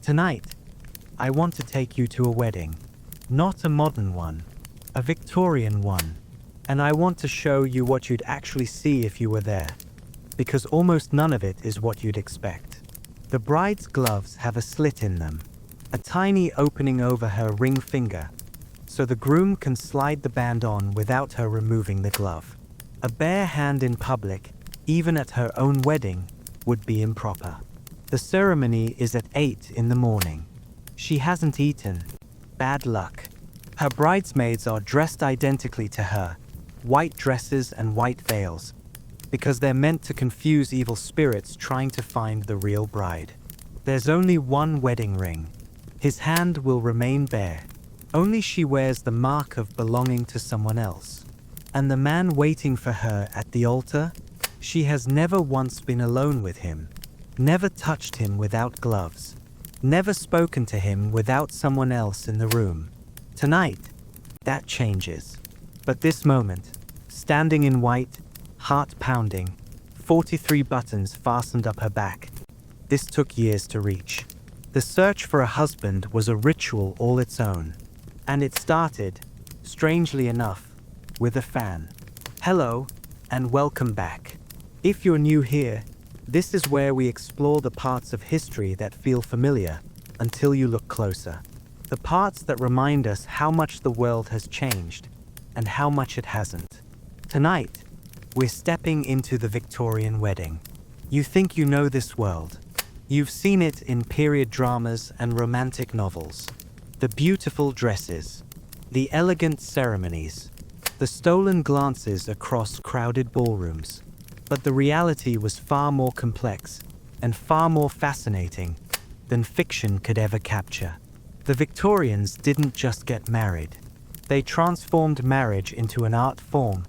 Tonight, I want to take you to a wedding. Not a modern one, a Victorian one. And I want to show you what you'd actually see if you were there, because almost none of it is what you'd expect. The bride's gloves have a slit in them, a tiny opening over her ring finger, so the groom can slide the band on without her removing the glove. A bare hand in public, even at her own wedding, would be improper. The ceremony is at 8 in the morning. She hasn't eaten. Bad luck. Her bridesmaids are dressed identically to her, white dresses and white veils, because they're meant to confuse evil spirits trying to find the real bride. There's only one wedding ring. His hand will remain bare. Only she wears the mark of belonging to someone else. And the man waiting for her at the altar, she has never once been alone with him, never touched him without gloves, never spoken to him without someone else in the room. Tonight, that changes. But this moment, standing in white, heart pounding, 43 buttons fastened up her back, this took years to reach. The search for a husband was a ritual all its own. And it started, strangely enough, with a fan. Hello, and welcome back. If you're new here, this is where we explore the parts of history that feel familiar until you look closer. The parts that remind us how much the world has changed and how much it hasn't. Tonight, we're stepping into the Victorian wedding. You think you know this world. You've seen it in period dramas and romantic novels. The beautiful dresses, the elegant ceremonies, the stolen glances across crowded ballrooms. But the reality was far more complex and far more fascinating than fiction could ever capture. The Victorians didn't just get married. They transformed marriage into an art form,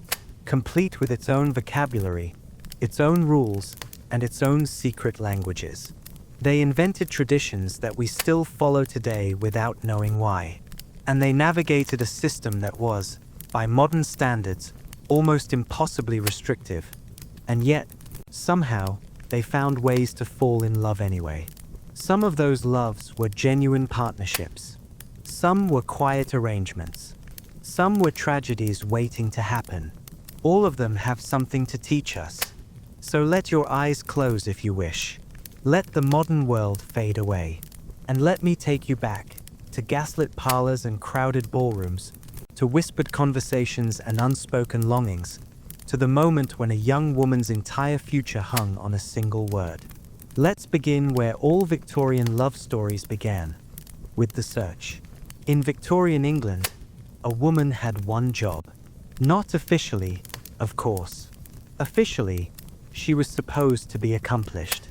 complete with its own vocabulary, its own rules, and its own secret languages. They invented traditions that we still follow today without knowing why. And they navigated a system that was, by modern standards, almost impossibly restrictive. And yet, somehow, they found ways to fall in love anyway. Some of those loves were genuine partnerships. Some were quiet arrangements. Some were tragedies waiting to happen. All of them have something to teach us. So let your eyes close if you wish. Let the modern world fade away. And let me take you back to gaslit parlors and crowded ballrooms, to whispered conversations and unspoken longings, to the moment when a young woman's entire future hung on a single word. Let's begin where all Victorian love stories began, with the search. In Victorian England, a woman had one job. Not officially, of course. Officially, she was supposed to be accomplished.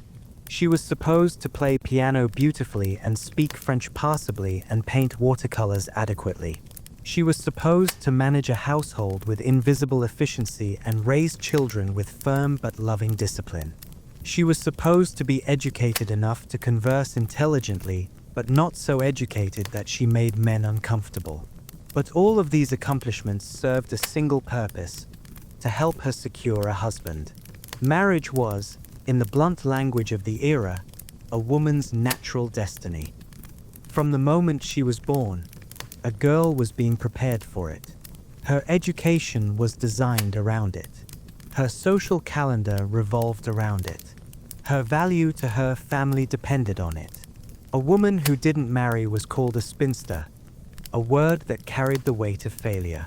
She was supposed to play piano beautifully and speak French passably and paint watercolors adequately. She was supposed to manage a household with invisible efficiency and raise children with firm but loving discipline. She was supposed to be educated enough to converse intelligently, but not so educated that she made men uncomfortable. But all of these accomplishments served a single purpose: to help her secure a husband. Marriage was, in the blunt language of the era, a woman's natural destiny. From the moment she was born, a girl was being prepared for it. Her education was designed around it. Her social calendar revolved around it. Her value to her family depended on it. A woman who didn't marry was called a spinster, a word that carried the weight of failure.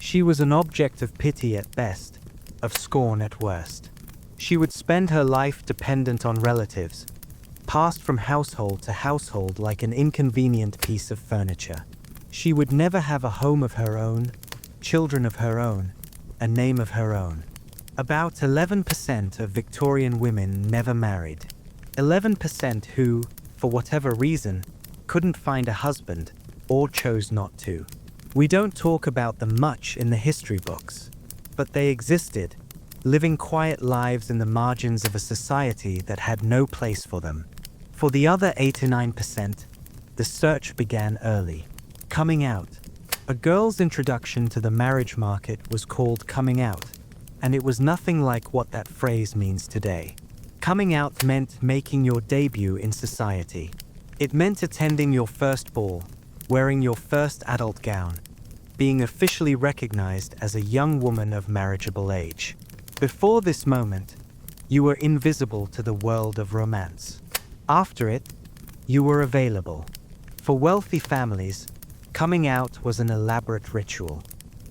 She was an object of pity at best, of scorn at worst. She would spend her life dependent on relatives, passed from household to household like an inconvenient piece of furniture. She would never have a home of her own, children of her own, a name of her own. About 11% of Victorian women never married. 11% who, for whatever reason, couldn't find a husband or chose not to. We don't talk about them much in the history books, but they existed, living quiet lives in the margins of a society that had no place for them. For the other 89%, the search began early. Coming out. A girl's introduction to the marriage market was called coming out, and it was nothing like what that phrase means today. Coming out meant making your debut in society. It meant attending your first ball, wearing your first adult gown, being officially recognized as a young woman of marriageable age. Before this moment, you were invisible to the world of romance. After it, you were available. For wealthy families, coming out was an elaborate ritual.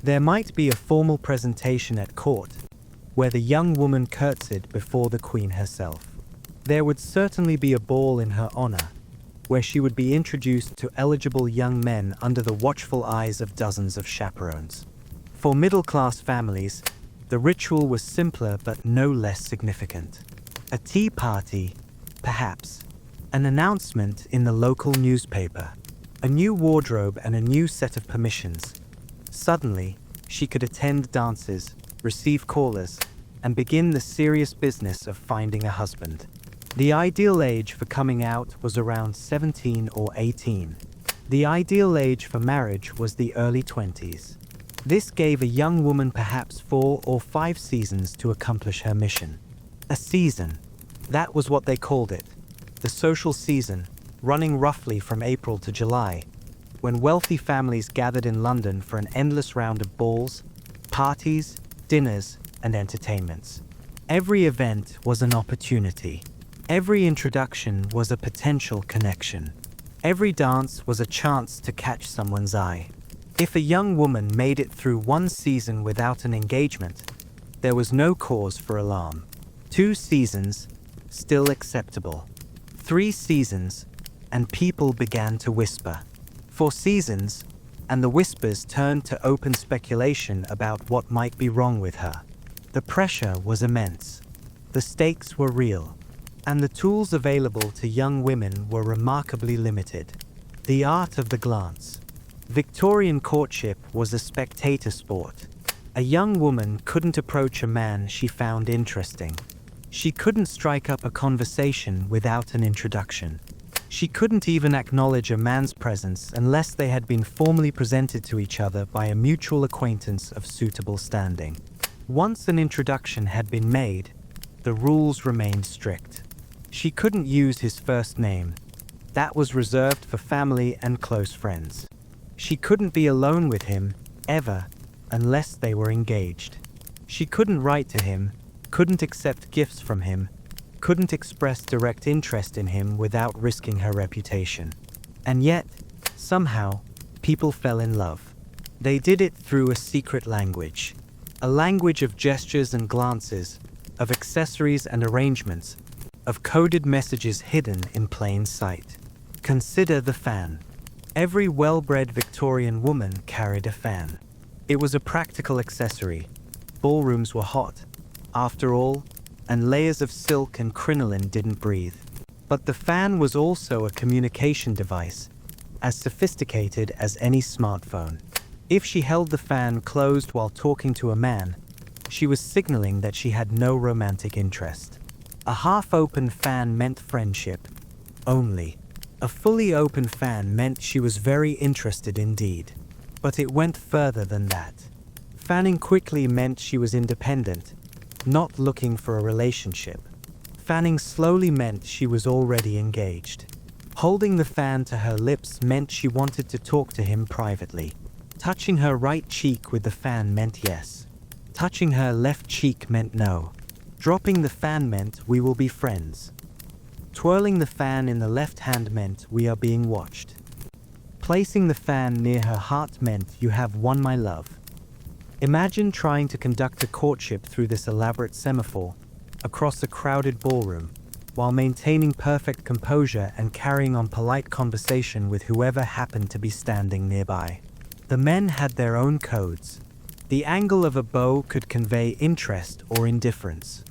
There might be a formal presentation at court, where the young woman curtsied before the queen herself. There would certainly be a ball in her honor, where she would be introduced to eligible young men under the watchful eyes of dozens of chaperones. For middle-class families, the ritual was simpler but no less significant. A tea party, perhaps, an announcement in the local newspaper, a new wardrobe and a new set of permissions. Suddenly, she could attend dances, receive callers, and begin the serious business of finding a husband. The ideal age for coming out was around 17 or 18. The ideal age for marriage was the early 20s. This gave a young woman perhaps 4 or 5 seasons to accomplish her mission. A season, that was what they called it. The social season, running roughly from April to July, when wealthy families gathered in London for an endless round of balls, parties, dinners, and entertainments. Every event was an opportunity. Every introduction was a potential connection. Every dance was a chance to catch someone's eye. If a young woman made it through one season without an engagement, there was no cause for alarm. 2 seasons, still acceptable. 3 seasons, and people began to whisper. 4 seasons, and the whispers turned to open speculation about what might be wrong with her. The pressure was immense. The stakes were real. And the tools available to young women were remarkably limited. The art of the glance. Victorian courtship was a spectator sport. A young woman couldn't approach a man she found interesting. She couldn't strike up a conversation without an introduction. She couldn't even acknowledge a man's presence unless they had been formally presented to each other by a mutual acquaintance of suitable standing. Once an introduction had been made, the rules remained strict. She couldn't use his first name. That was reserved for family and close friends. She couldn't be alone with him, ever, unless they were engaged. She couldn't write to him, couldn't accept gifts from him, couldn't express direct interest in him without risking her reputation. And yet, somehow, people fell in love. They did it through a secret language. A language of gestures and glances, of accessories and arrangements, of coded messages hidden in plain sight. Consider the fan. Every well-bred Victorian woman carried a fan. It was a practical accessory. Ballrooms were hot, after all, and layers of silk and crinoline didn't breathe. But the fan was also a communication device, as sophisticated as any smartphone. If she held the fan closed while talking to a man, she was signaling that she had no romantic interest. A half-open fan meant friendship, only. A fully open fan meant she was very interested indeed. But it went further than that. Fanning quickly meant she was independent, not looking for a relationship. Fanning slowly meant she was already engaged. Holding the fan to her lips meant she wanted to talk to him privately. Touching her right cheek with the fan meant yes. Touching her left cheek meant no. Dropping the fan meant we will be friends. Twirling the fan in the left hand meant we are being watched. Placing the fan near her heart meant you have won my love. Imagine trying to conduct a courtship through this elaborate semaphore, across a crowded ballroom, while maintaining perfect composure and carrying on polite conversation with whoever happened to be standing nearby. The men had their own codes. The angle of a bow could convey interest or indifference.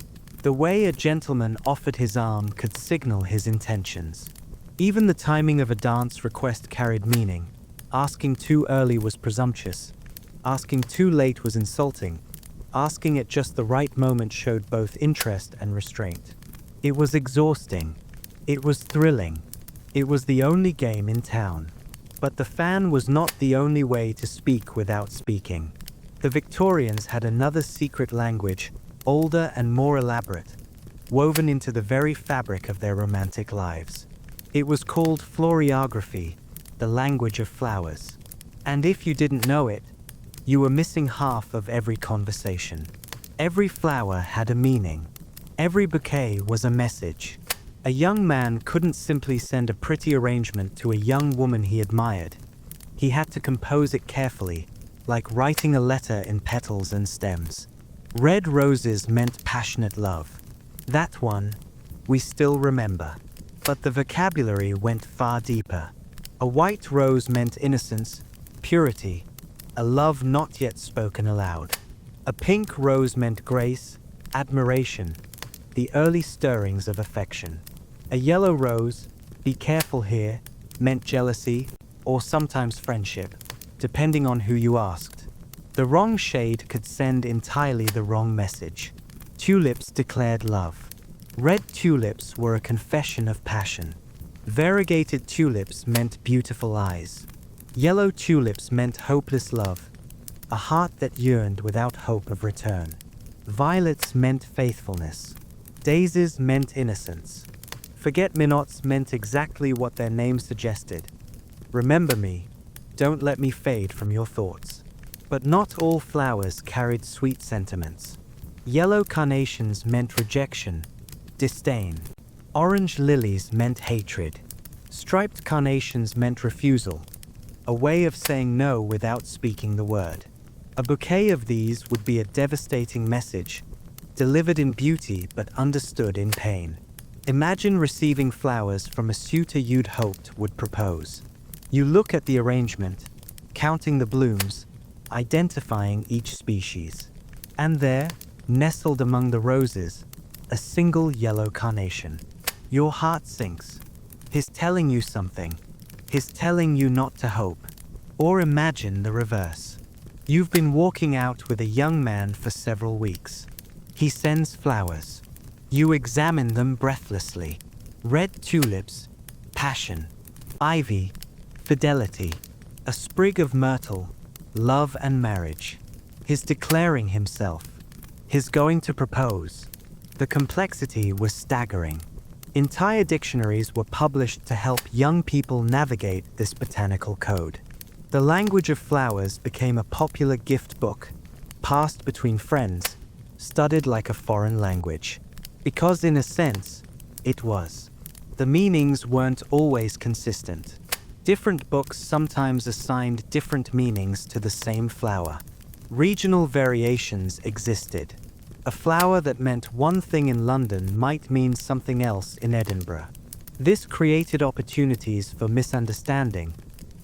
The way a gentleman offered his arm could signal his intentions. Even the timing of a dance request carried meaning. Asking too early was presumptuous. Asking too late was insulting. Asking at just the right moment showed both interest and restraint. It was exhausting. It was thrilling. It was the only game in town. But the fan was not the only way to speak without speaking. The Victorians had another secret language, older and more elaborate, woven into the very fabric of their romantic lives. It was called floriography, the language of flowers. And if you didn't know it, you were missing half of every conversation. Every flower had a meaning. Every bouquet was a message. A young man couldn't simply send a pretty arrangement to a young woman he admired. He had to compose it carefully, like writing a letter in petals and stems. Red roses meant passionate love. That one, we still remember. But the vocabulary went far deeper. A white rose meant innocence, purity, a love not yet spoken aloud. A pink rose meant grace, admiration, the early stirrings of affection. A yellow rose, be careful here, meant jealousy, or sometimes friendship, depending on who you asked. The wrong shade could send entirely the wrong message. Tulips declared love. Red tulips were a confession of passion. Variegated tulips meant beautiful eyes. Yellow tulips meant hopeless love, a heart that yearned without hope of return. Violets meant faithfulness. Daisies meant innocence. Forget-me-nots meant exactly what their name suggested. Remember me, don't let me fade from your thoughts. But not all flowers carried sweet sentiments. Yellow carnations meant rejection, disdain. Orange lilies meant hatred. Striped carnations meant refusal, a way of saying no without speaking the word. A bouquet of these would be a devastating message, delivered in beauty but understood in pain. Imagine receiving flowers from a suitor you'd hoped would propose. You look at the arrangement, counting the blooms, identifying each species. And there, nestled among the roses, a single yellow carnation. Your heart sinks. He's telling you something. He's telling you not to hope. Or imagine the reverse. You've been walking out with a young man for several weeks. He sends flowers. You examine them breathlessly. Red tulips, passion. Ivy, fidelity. A sprig of myrtle, love and marriage. He's declaring himself. He's going to propose. The complexity was staggering. Entire dictionaries were published to help young people navigate this botanical code. The language of flowers became a popular gift book, passed between friends, studied like a foreign language. Because in a sense, it was. The meanings weren't always consistent. Different books sometimes assigned different meanings to the same flower. Regional variations existed. A flower that meant one thing in London might mean something else in Edinburgh. This created opportunities for misunderstanding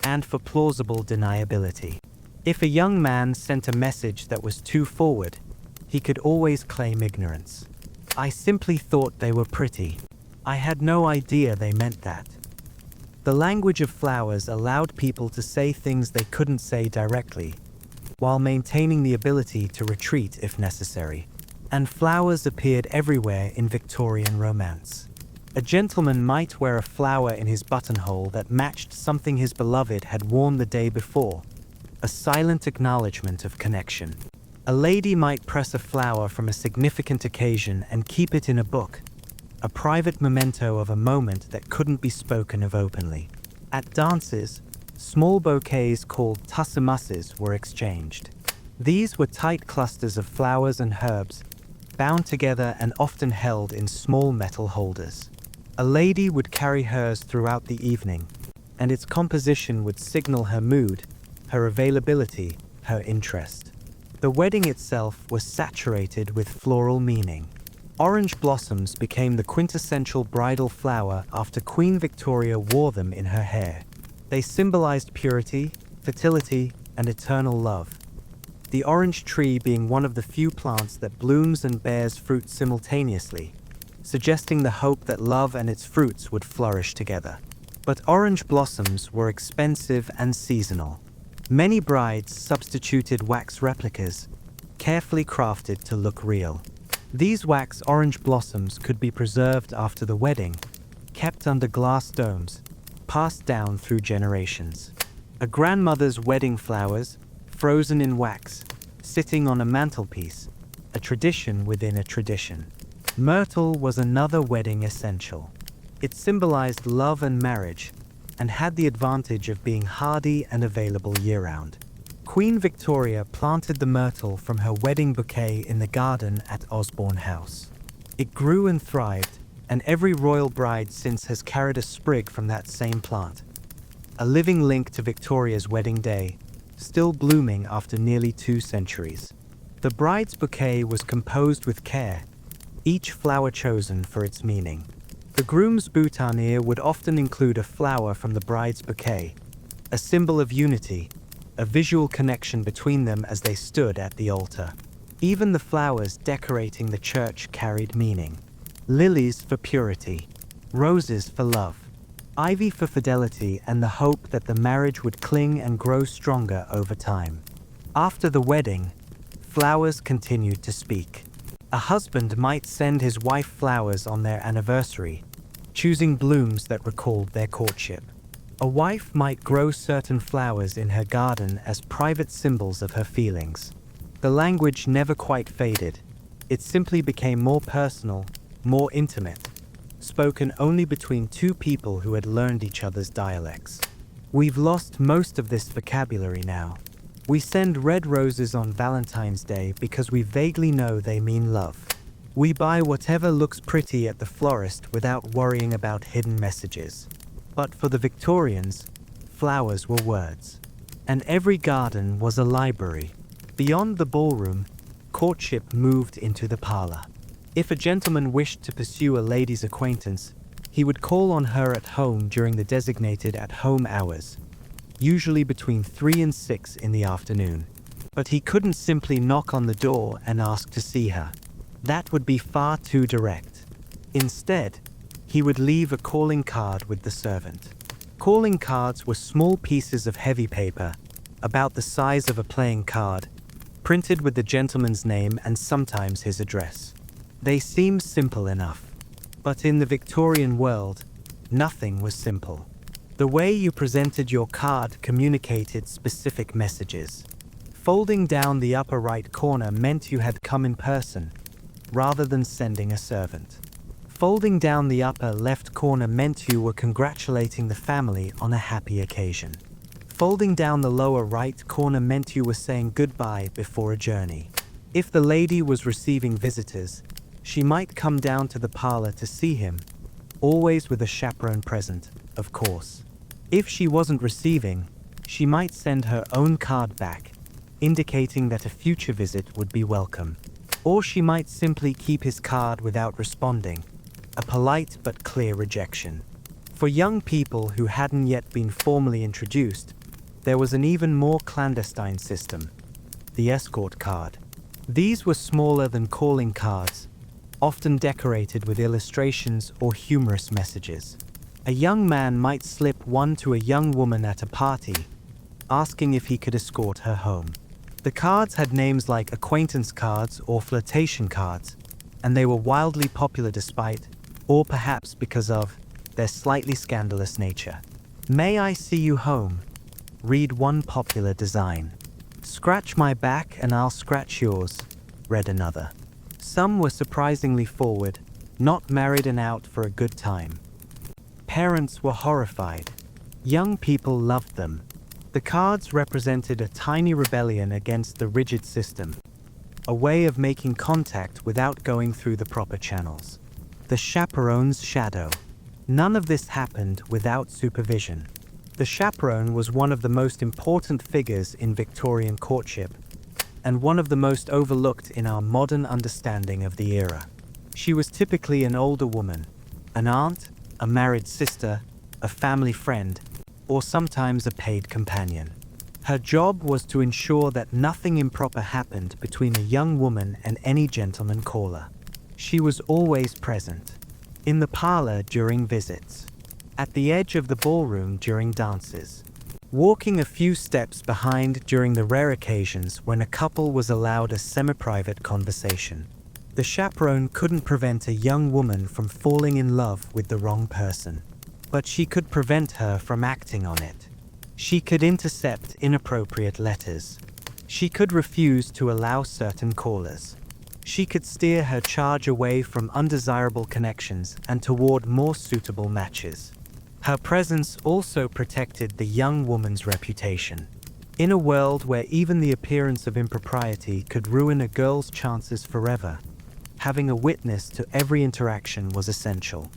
and for plausible deniability. If a young man sent a message that was too forward, he could always claim ignorance. I simply thought they were pretty. I had no idea they meant that. The language of flowers allowed people to say things they couldn't say directly, while maintaining the ability to retreat if necessary. And flowers appeared everywhere in Victorian romance. A gentleman might wear a flower in his buttonhole that matched something his beloved had worn the day before, a silent acknowledgement of connection. A lady might press a flower from a significant occasion and keep it in a book, a private memento of a moment that couldn't be spoken of openly. At dances, small bouquets called tussamusses were exchanged. These were tight clusters of flowers and herbs, bound together and often held in small metal holders. A lady would carry hers throughout the evening, and its composition would signal her mood, her availability, her interest. The wedding itself was saturated with floral meaning. Orange blossoms became the quintessential bridal flower after Queen Victoria wore them in her hair. They symbolized purity, fertility, and eternal love. The orange tree being one of the few plants that blooms and bears fruit simultaneously, suggesting the hope that love and its fruits would flourish together. But orange blossoms were expensive and seasonal. Many brides substituted wax replicas, carefully crafted to look real. These wax orange blossoms could be preserved after the wedding, kept under glass domes, passed down through generations. A grandmother's wedding flowers, frozen in wax, sitting on a mantelpiece, a tradition within a tradition. Myrtle was another wedding essential. It symbolized love and marriage, and had the advantage of being hardy and available year-round. Queen Victoria planted the myrtle from her wedding bouquet in the garden at Osborne House. It grew and thrived, and every royal bride since has carried a sprig from that same plant. A living link to Victoria's wedding day, still blooming after nearly 2 centuries. The bride's bouquet was composed with care, each flower chosen for its meaning. The groom's boutonniere would often include a flower from the bride's bouquet, a symbol of unity, a visual connection between them as they stood at the altar. Even the flowers decorating the church carried meaning. Lilies for purity, roses for love, ivy for fidelity and the hope that the marriage would cling and grow stronger over time. After the wedding, flowers continued to speak. A husband might send his wife flowers on their anniversary, choosing blooms that recalled their courtship. A wife might grow certain flowers in her garden as private symbols of her feelings. The language never quite faded. It simply became more personal, more intimate, spoken only between 2 people who had learned each other's dialects. We've lost most of this vocabulary now. We send red roses on Valentine's Day because we vaguely know they mean love. We buy whatever looks pretty at the florist without worrying about hidden messages. But for the Victorians, flowers were words. And every garden was a library. Beyond the ballroom, courtship moved into the parlor. If a gentleman wished to pursue a lady's acquaintance, he would call on her at home during the designated at-home hours, usually between 3 and 6 in the afternoon. But he couldn't simply knock on the door and ask to see her. That would be far too direct. Instead, he would leave a calling card with the servant. Calling cards were small pieces of heavy paper, about the size of a playing card, printed with the gentleman's name and sometimes his address. They seem simple enough, but in the Victorian world, nothing was simple. The way you presented your card communicated specific messages. Folding down the upper right corner meant you had come in person, rather than sending a servant. Folding down the upper left corner meant you were congratulating the family on a happy occasion. Folding down the lower right corner meant you were saying goodbye before a journey. If the lady was receiving visitors, she might come down to the parlor to see him, always with a chaperone present, of course. If she wasn't receiving, she might send her own card back, indicating that a future visit would be welcome. Or she might simply keep his card without responding, a polite but clear rejection. For young people who hadn't yet been formally introduced, there was an even more clandestine system, the escort card. These were smaller than calling cards, often decorated with illustrations or humorous messages. A young man might slip one to a young woman at a party, asking if he could escort her home. The cards had names like acquaintance cards or flirtation cards, and they were wildly popular despite, or perhaps because of, their slightly scandalous nature. "May I see you home?" read one popular design. "Scratch my back and I'll scratch yours," read another. Some were surprisingly forward, not married and out for a good time. Parents were horrified. Young people loved them. The cards represented a tiny rebellion against the rigid system, a way of making contact without going through the proper channels. The chaperone's shadow. None of this happened without supervision. The chaperone was one of the most important figures in Victorian courtship, and one of the most overlooked in our modern understanding of the era. She was typically an older woman, an aunt, a married sister, a family friend, or sometimes a paid companion. Her job was to ensure that nothing improper happened between a young woman and any gentleman caller. She was always present, in the parlor during visits, at the edge of the ballroom during dances, walking a few steps behind during the rare occasions when a couple was allowed a semi-private conversation. The chaperone couldn't prevent a young woman from falling in love with the wrong person, but she could prevent her from acting on it. She could intercept inappropriate letters. She could refuse to allow certain callers. She could steer her charge away from undesirable connections and toward more suitable matches. Her presence also protected the young woman's reputation. In a world where even the appearance of impropriety could ruin a girl's chances forever, having a witness to every interaction was essential.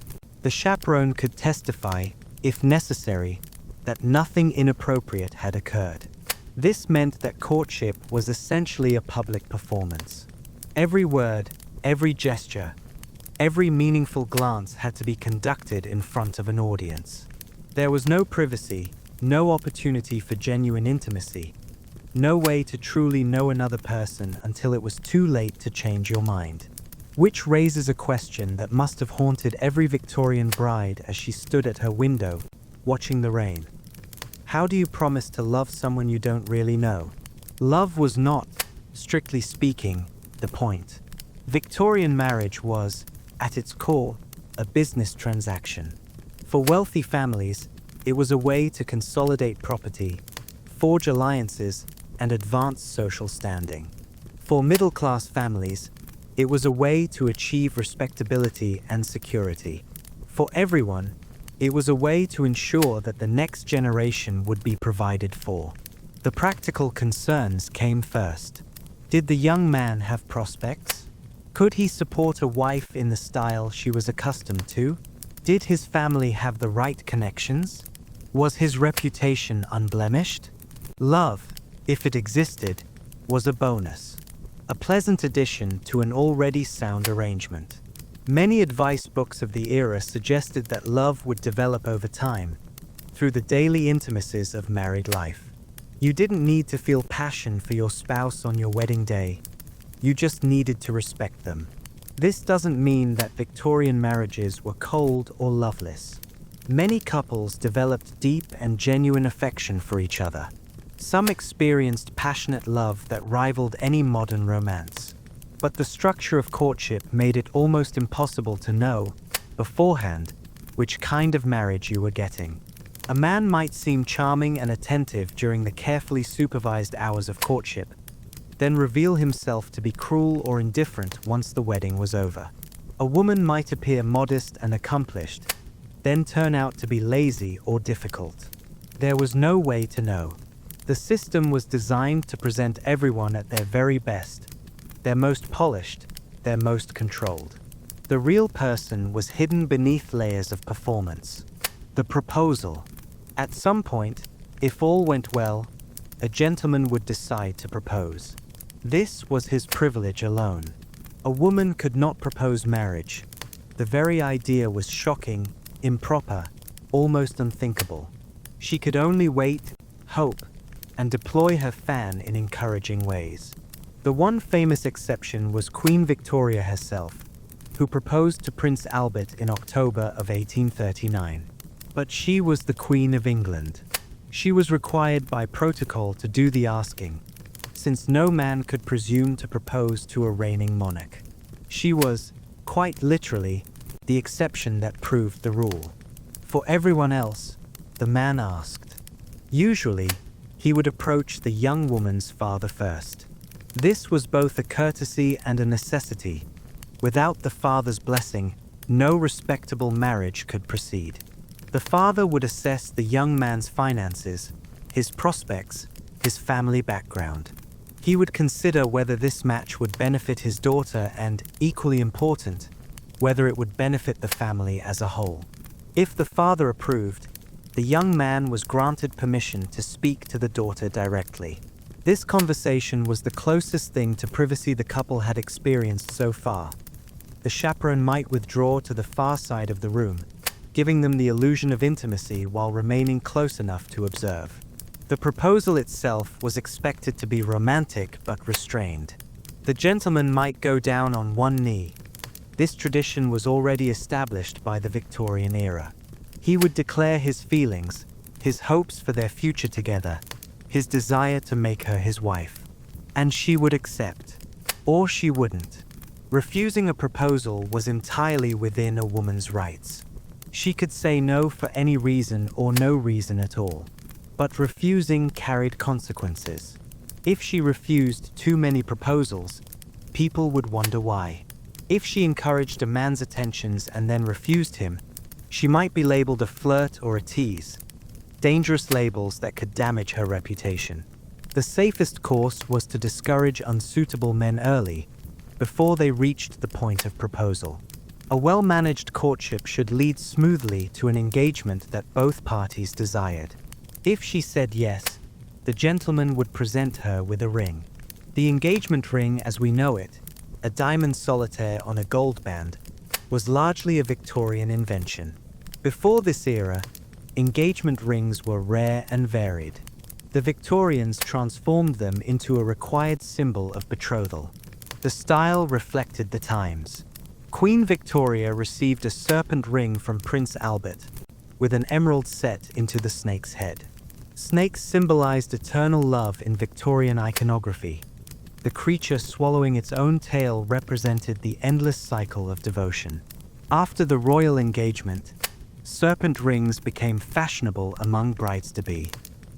The chaperone could testify, if necessary, that nothing inappropriate had occurred. This meant that courtship was essentially a public performance. Every word, every gesture, every meaningful glance had to be conducted in front of an audience. There was no privacy, no opportunity for genuine intimacy, no way to truly know another person until it was too late to change your mind. Which raises a question that must have haunted every Victorian bride as she stood at her window, watching the rain. How do you promise to love someone you don't really know? Love was not, strictly speaking, the point. Victorian marriage was, at its core, a business transaction. For wealthy families, it was a way to consolidate property, forge alliances, and advance social standing. For middle-class families, it was a way to achieve respectability and security. For everyone, it was a way to ensure that the next generation would be provided for. The practical concerns came first. Did the young man have prospects? Could he support a wife in the style she was accustomed to? Did his family have the right connections? Was his reputation unblemished? Love, if it existed, was a bonus, a pleasant addition to an already sound arrangement. Many advice books of the era suggested that love would develop over time, through the daily intimacies of married life. You didn't need to feel passion for your spouse on your wedding day. You just needed to respect them. This doesn't mean that Victorian marriages were cold or loveless. Many couples developed deep and genuine affection for each other. Some experienced passionate love that rivaled any modern romance. But the structure of courtship made it almost impossible to know, beforehand, which kind of marriage you were getting. A man might seem charming and attentive during the carefully supervised hours of courtship, then reveal himself to be cruel or indifferent once the wedding was over. A woman might appear modest and accomplished, then turn out to be lazy or difficult. There was no way to know. The system was designed to present everyone at their very best, their most polished, their most controlled. The real person was hidden beneath layers of performance. The proposal. At some point, if all went well, a gentleman would decide to propose. This was his privilege alone. A woman could not propose marriage. The very idea was shocking, improper, almost unthinkable. She could only wait, hope, and deploy her fan in encouraging ways. The one famous exception was Queen Victoria herself, who proposed to Prince Albert in October of 1839. But she was the Queen of England. She was required by protocol to do the asking, since no man could presume to propose to a reigning monarch. She was, quite literally, the exception that proved the rule. For everyone else, the man asked. Usually, he would approach the young woman's father first. This was both a courtesy and a necessity. Without the father's blessing, no respectable marriage could proceed. The father would assess the young man's finances, his prospects, his family background. He would consider whether this match would benefit his daughter and, equally important, whether it would benefit the family as a whole. If the father approved, the young man was granted permission to speak to the daughter directly. This conversation was the closest thing to privacy the couple had experienced so far. The chaperone might withdraw to the far side of the room, giving them the illusion of intimacy while remaining close enough to observe. The proposal itself was expected to be romantic but restrained. The gentleman might go down on one knee. This tradition was already established by the Victorian era. He would declare his feelings, his hopes for their future together, his desire to make her his wife. And she would accept. Or she wouldn't. Refusing a proposal was entirely within a woman's rights. She could say no for any reason or no reason at all. But refusing carried consequences. If she refused too many proposals, people would wonder why. If she encouraged a man's attentions and then refused him, she might be labeled a flirt or a tease, dangerous labels that could damage her reputation. The safest course was to discourage unsuitable men early, before they reached the point of proposal. A well-managed courtship should lead smoothly to an engagement that both parties desired. If she said yes, the gentleman would present her with a ring. The engagement ring as we know it, a diamond solitaire on a gold band, was largely a Victorian invention. Before this era, engagement rings were rare and varied. The Victorians transformed them into a required symbol of betrothal. The style reflected the times. Queen Victoria received a serpent ring from Prince Albert, with an emerald set into the snake's head. Snakes symbolized eternal love in Victorian iconography. The creature swallowing its own tail represented the endless cycle of devotion. After the royal engagement, serpent rings became fashionable among brides-to-be.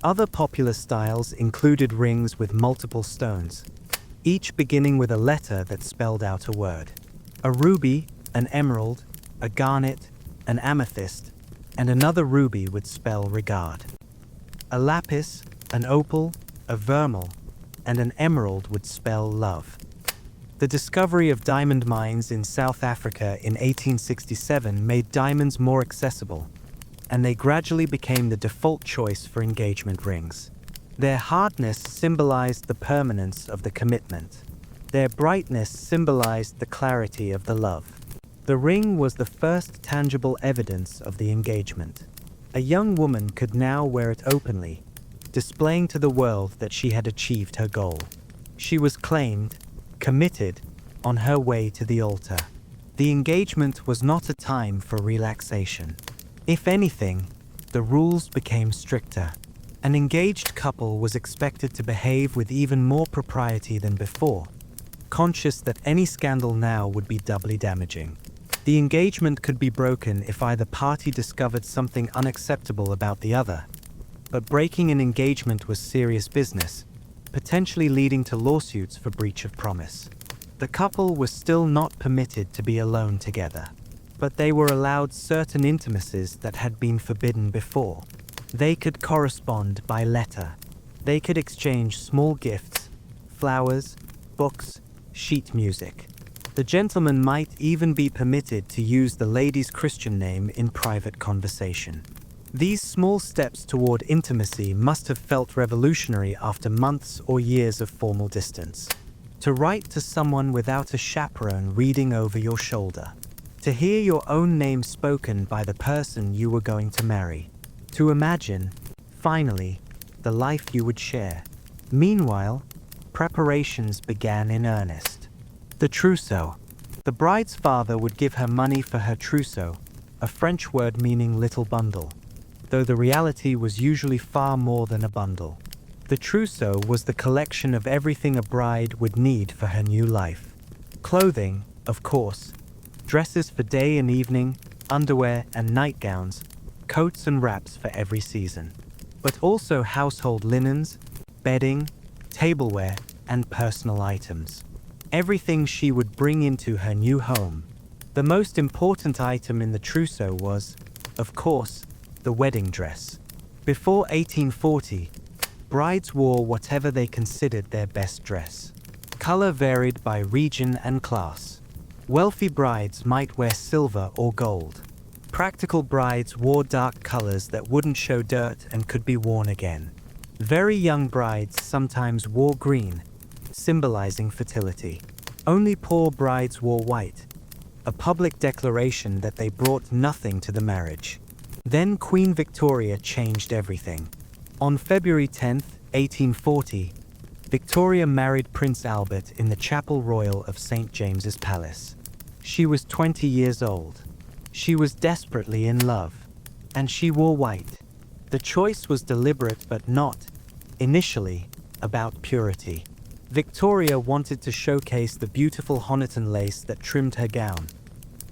Other popular styles included rings with multiple stones, each beginning with a letter that spelled out a word. A ruby, an emerald, a garnet, an amethyst, and another ruby would spell regard. A lapis, an opal, a vermeil, and an emerald would spell love. The discovery of diamond mines in South Africa in 1867 made diamonds more accessible, and they gradually became the default choice for engagement rings. Their hardness symbolized the permanence of the commitment. Their brightness symbolized the clarity of the love. The ring was the first tangible evidence of the engagement. A young woman could now wear it openly, displaying to the world that she had achieved her goal. She was claimed, committed, on her way to the altar. The engagement was not a time for relaxation. If anything, the rules became stricter. An engaged couple was expected to behave with even more propriety than before, conscious that any scandal now would be doubly damaging. The engagement could be broken if either party discovered something unacceptable about the other, but breaking an engagement was serious business, potentially leading to lawsuits for breach of promise. The couple was still not permitted to be alone together, but they were allowed certain intimacies that had been forbidden before. They could correspond by letter. They could exchange small gifts, flowers, books, sheet music. The gentleman might even be permitted to use the lady's Christian name in private conversation. These small steps toward intimacy must have felt revolutionary after months or years of formal distance. To write to someone without a chaperone reading over your shoulder. To hear your own name spoken by the person you were going to marry. To imagine, finally, the life you would share. Meanwhile, preparations began in earnest. The trousseau. The bride's father would give her money for her trousseau, a French word meaning little bundle, though the reality was usually far more than a bundle. The trousseau was the collection of everything a bride would need for her new life. Clothing, of course, dresses for day and evening, underwear and nightgowns, coats and wraps for every season, but also household linens, bedding, tableware, and personal items. Everything she would bring into her new home. The most important item in the trousseau was, of course, the wedding dress. Before 1840, brides wore whatever they considered their best dress. Color varied by region and class. Wealthy brides might wear silver or gold. Practical brides wore dark colors that wouldn't show dirt and could be worn again. Very young brides sometimes wore green, symbolizing fertility. Only poor brides wore white, a public declaration that they brought nothing to the marriage. Then Queen Victoria changed everything. On February 10, 1840, Victoria married Prince Albert in the Chapel Royal of St. James's Palace. She was 20 years old. She was desperately in love, and she wore white. The choice was deliberate but not, initially, about purity. Victoria wanted to showcase the beautiful Honiton lace that trimmed her gown,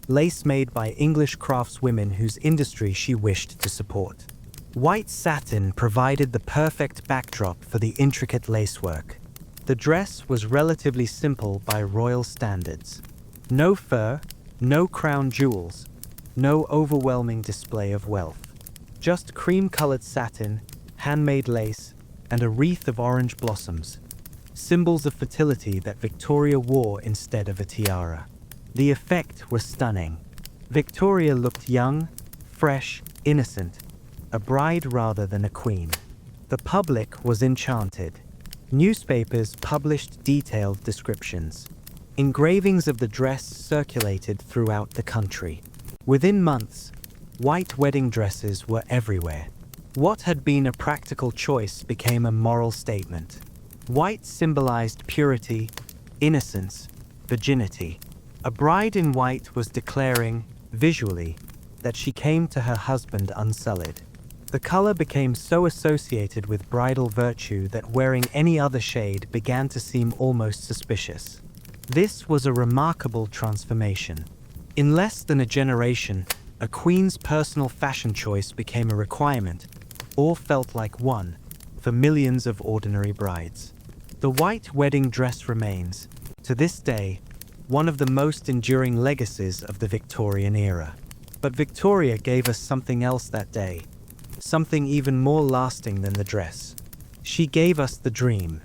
lace made by English craftswomen whose industry she wished to support. White satin provided the perfect backdrop for the intricate lacework. The dress was relatively simple by royal standards. No fur, no crown jewels, no overwhelming display of wealth. Just cream-colored satin, handmade lace, and a wreath of orange blossoms, symbols of fertility that Victoria wore instead of a tiara. The effect was stunning. Victoria looked young, fresh, innocent, a bride rather than a queen. The public was enchanted. Newspapers published detailed descriptions. Engravings of the dress circulated throughout the country. Within months, white wedding dresses were everywhere. What had been a practical choice became a moral statement. White symbolized purity, innocence, virginity. A bride in white was declaring, visually, that she came to her husband unsullied. The color became so associated with bridal virtue that wearing any other shade began to seem almost suspicious. This was a remarkable transformation. In less than a generation, a queen's personal fashion choice became a requirement, or felt like one, for millions of ordinary brides. The white wedding dress remains, to this day, one of the most enduring legacies of the Victorian era. But Victoria gave us something else that day, something even more lasting than the dress. She gave us the dream.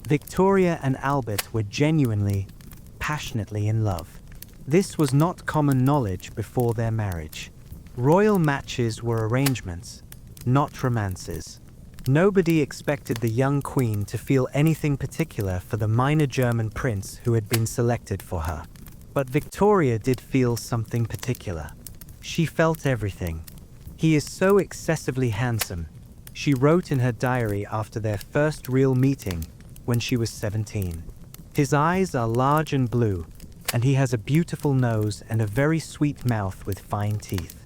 Victoria and Albert were genuinely, passionately in love. This was not common knowledge before their marriage. Royal matches were arrangements, not romances. Nobody expected the young queen to feel anything particular for the minor German prince who had been selected for her. But Victoria did feel something particular. She felt everything. "He is so excessively handsome," she wrote in her diary after their first real meeting when she was 17. "His eyes are large and blue, and he has a beautiful nose and a very sweet mouth with fine teeth."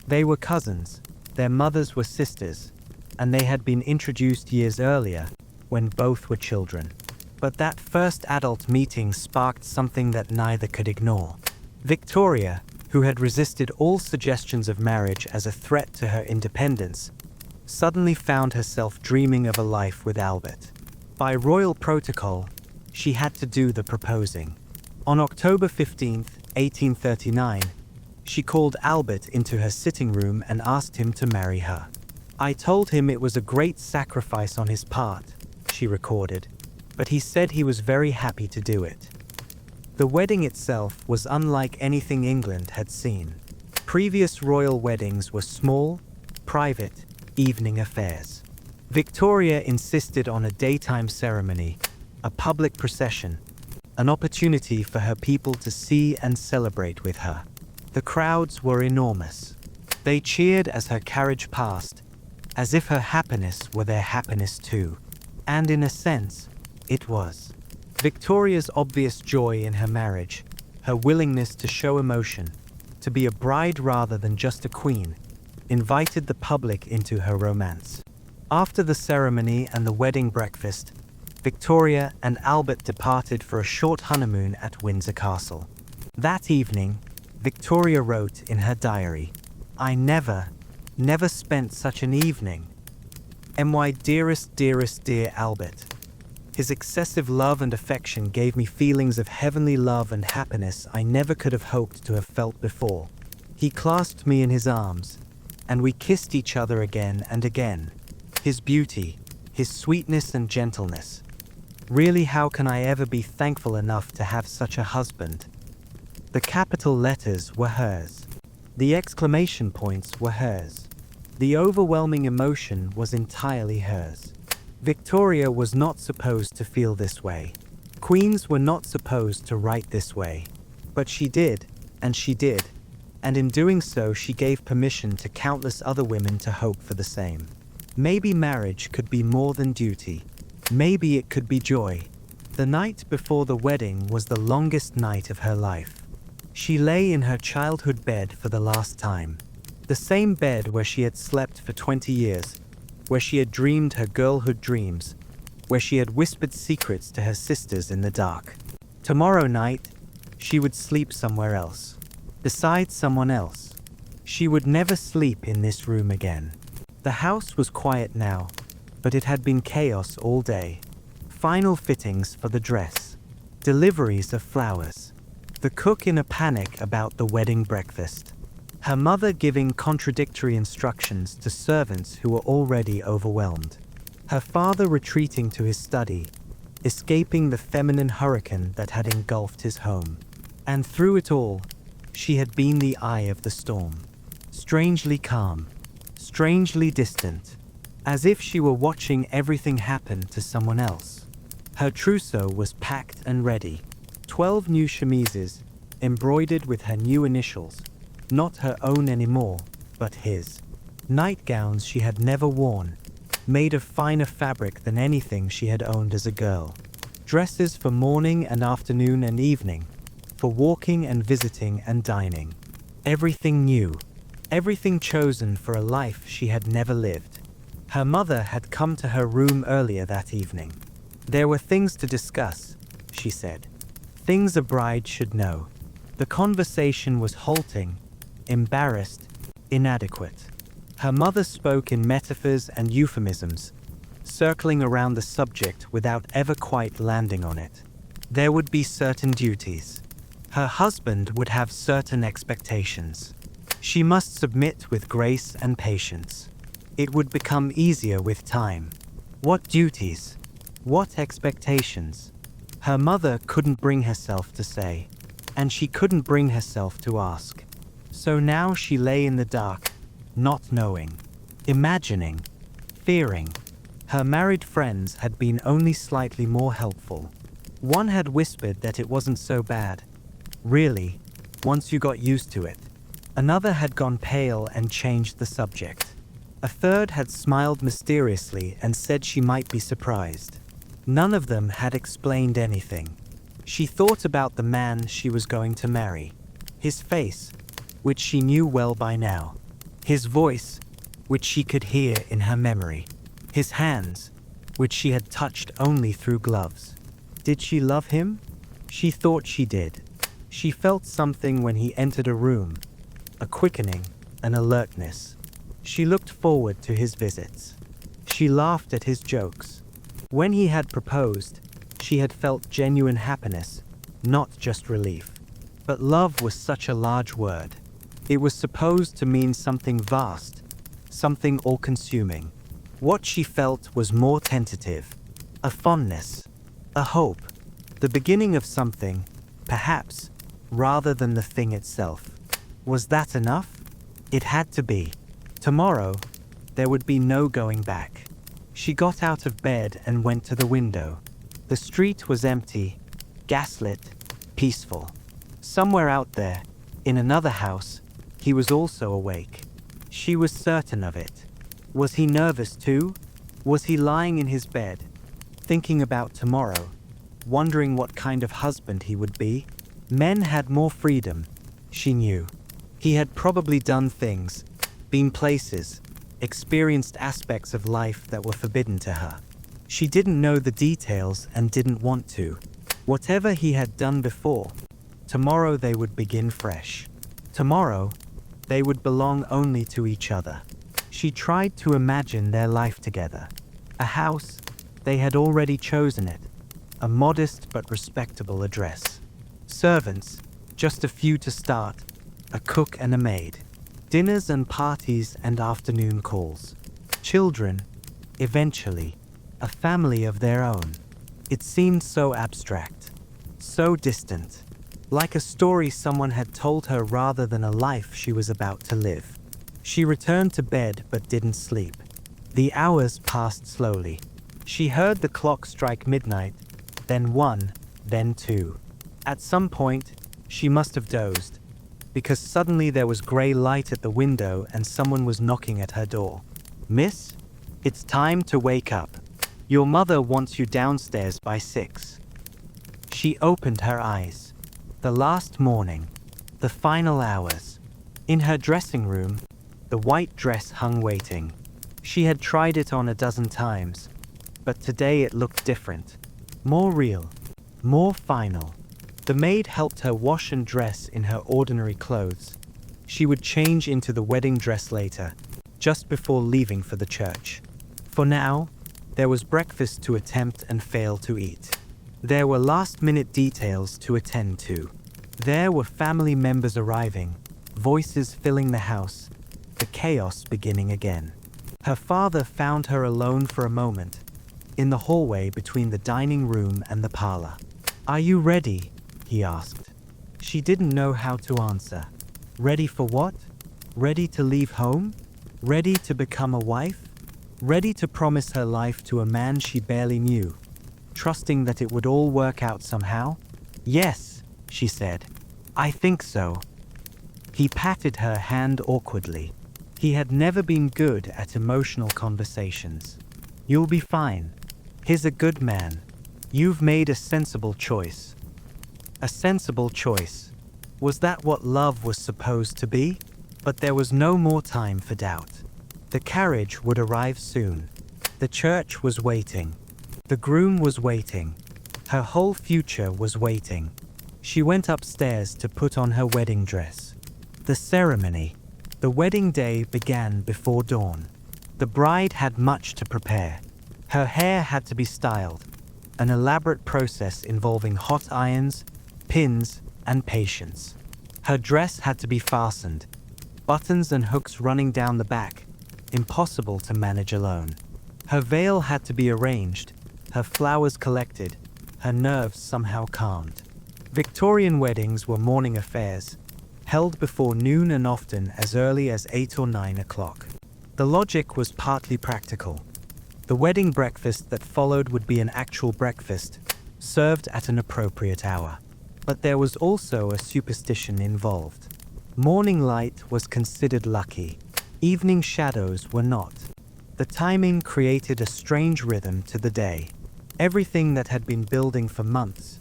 They were cousins, their mothers were sisters, and they had been introduced years earlier, when both were children. But that first adult meeting sparked something that neither could ignore. Victoria, who had resisted all suggestions of marriage as a threat to her independence, suddenly found herself dreaming of a life with Albert. By royal protocol, she had to do the proposing. On October 15, 1839, she called Albert into her sitting room and asked him to marry her. "I told him it was a great sacrifice on his part," she recorded, "but he said he was very happy to do it." The wedding itself was unlike anything England had seen. Previous royal weddings were small, private, evening affairs. Victoria insisted on a daytime ceremony, a public procession, an opportunity for her people to see and celebrate with her. The crowds were enormous. They cheered as her carriage passed, as if her happiness were their happiness too. And in a sense, it was. Victoria's obvious joy in her marriage, her willingness to show emotion, to be a bride rather than just a queen, invited the public into her romance. After the ceremony and the wedding breakfast, Victoria and Albert departed for a short honeymoon at Windsor Castle. That evening, Victoria wrote in her diary, "I never spent such an evening. My dearest, dear Albert. His excessive love and affection gave me feelings of heavenly love and happiness I never could have hoped to have felt before. He clasped me in his arms, and we kissed each other again and again. His beauty, his sweetness and gentleness. Really, how can I ever be thankful enough to have such a husband?" The capital letters were hers. The exclamation points were hers. The overwhelming emotion was entirely hers. Victoria was not supposed to feel this way. Queens were not supposed to write this way. But she did, and she did. And in doing so, she gave permission to countless other women to hope for the same. Maybe marriage could be more than duty. Maybe it could be joy. The night before the wedding was the longest night of her life. She lay in her childhood bed for the last time. The same bed where she had slept for 20 years, where she had dreamed her girlhood dreams, where she had whispered secrets to her sisters in the dark. Tomorrow night, she would sleep somewhere else, beside someone else. She would never sleep in this room again. The house was quiet now, but it had been chaos all day. Final fittings for the dress. Deliveries of flowers. The cook in a panic about the wedding breakfast. Her mother giving contradictory instructions to servants who were already overwhelmed. Her father retreating to his study, escaping the feminine hurricane that had engulfed his home. And through it all, she had been the eye of the storm. Strangely calm, strangely distant, as if she were watching everything happen to someone else. Her trousseau was packed and ready. 12 new chemises, embroidered with her new initials, not her own anymore, but his. Nightgowns she had never worn, made of finer fabric than anything she had owned as a girl. Dresses for morning and afternoon and evening, for walking and visiting and dining. Everything new, everything chosen for a life she had never lived. Her mother had come to her room earlier that evening. There were things to discuss, she said. Things a bride should know. The conversation was halting, embarrassed, inadequate. Her mother spoke in metaphors and euphemisms, circling around the subject without ever quite landing on it. There would be certain duties. Her husband would have certain expectations. She must submit with grace and patience. It would become easier with time. What duties? What expectations? Her mother couldn't bring herself to say, and she couldn't bring herself to ask. So now she lay in the dark, not knowing, imagining, fearing. Her married friends had been only slightly more helpful. One had whispered that it wasn't so bad. Really, once you got used to it. Another had gone pale and changed the subject. A third had smiled mysteriously and said she might be surprised. None of them had explained anything. She thought about the man she was going to marry. His face, which she knew well by now. His voice, which she could hear in her memory. His hands, which she had touched only through gloves. Did she love him? She thought she did. She felt something when he entered a room, a quickening, an alertness. She looked forward to his visits. She laughed at his jokes. When he had proposed, she had felt genuine happiness, not just relief. But love was such a large word. It was supposed to mean something vast, something all-consuming. What she felt was more tentative, a fondness, a hope, the beginning of something, perhaps, rather than the thing itself. Was that enough? It had to be. Tomorrow, there would be no going back. She got out of bed and went to the window. The street was empty, gaslit, peaceful. Somewhere out there, in another house, he was also awake. She was certain of it. Was he nervous too? Was he lying in his bed, thinking about tomorrow, wondering what kind of husband he would be? Men had more freedom, she knew. He had probably done things, been places, experienced aspects of life that were forbidden to her. She didn't know the details and didn't want to. Whatever he had done before, tomorrow they would begin fresh. Tomorrow, they would belong only to each other. She tried to imagine their life together. A house, they had already chosen it. A modest but respectable address. Servants, just a few to start, a cook and a maid. Dinners and parties and afternoon calls. Children, eventually, a family of their own. It seemed so abstract, so distant, like a story someone had told her rather than a life she was about to live. She returned to bed but didn't sleep. The hours passed slowly. She heard the clock strike midnight, then 1, then 2. At some point, she must have dozed, because suddenly there was grey light at the window and someone was knocking at her door. "Miss, it's time to wake up. Your mother wants you downstairs by 6. She opened her eyes. The last morning, the final hours. In her dressing room, the white dress hung waiting. She had tried it on a dozen times, but today it looked different. More real, more final. The maid helped her wash and dress in her ordinary clothes. She would change into the wedding dress later, just before leaving for the church. For now, There was breakfast to attempt and fail to eat. There were last-minute details to attend to. There were family members arriving, voices filling the house, the chaos beginning again. Her father found her alone for a moment, in the hallway between the dining room and the parlor. "Are you ready?" he asked. She didn't know how to answer. Ready for what? Ready to leave home? Ready to become a wife? Ready to promise her life to a man she barely knew, trusting that it would all work out somehow? "Yes," she said. "I think so." He patted her hand awkwardly. He had never been good at emotional conversations. "You'll be fine. He's a good man. You've made a sensible choice." A sensible choice. Was that what love was supposed to be? But there was no more time for doubt. The carriage would arrive soon. The church was waiting. The groom was waiting. Her whole future was waiting. She went upstairs to put on her wedding dress. The ceremony, the wedding day, began before dawn. The bride had much to prepare. Her hair had to be styled, an elaborate process involving hot irons, pins, and patience. Her dress had to be fastened, buttons and hooks running down the back, impossible to manage alone. Her veil had to be arranged, her flowers collected, her nerves somehow calmed. Victorian weddings were morning affairs, held before noon and often as early as 8 or 9 o'clock. The logic was partly practical. The wedding breakfast that followed would be an actual breakfast, served at an appropriate hour. But there was also a superstition involved. Morning light was considered lucky. Evening shadows were not. The timing created a strange rhythm to the day. Everything that had been building for months,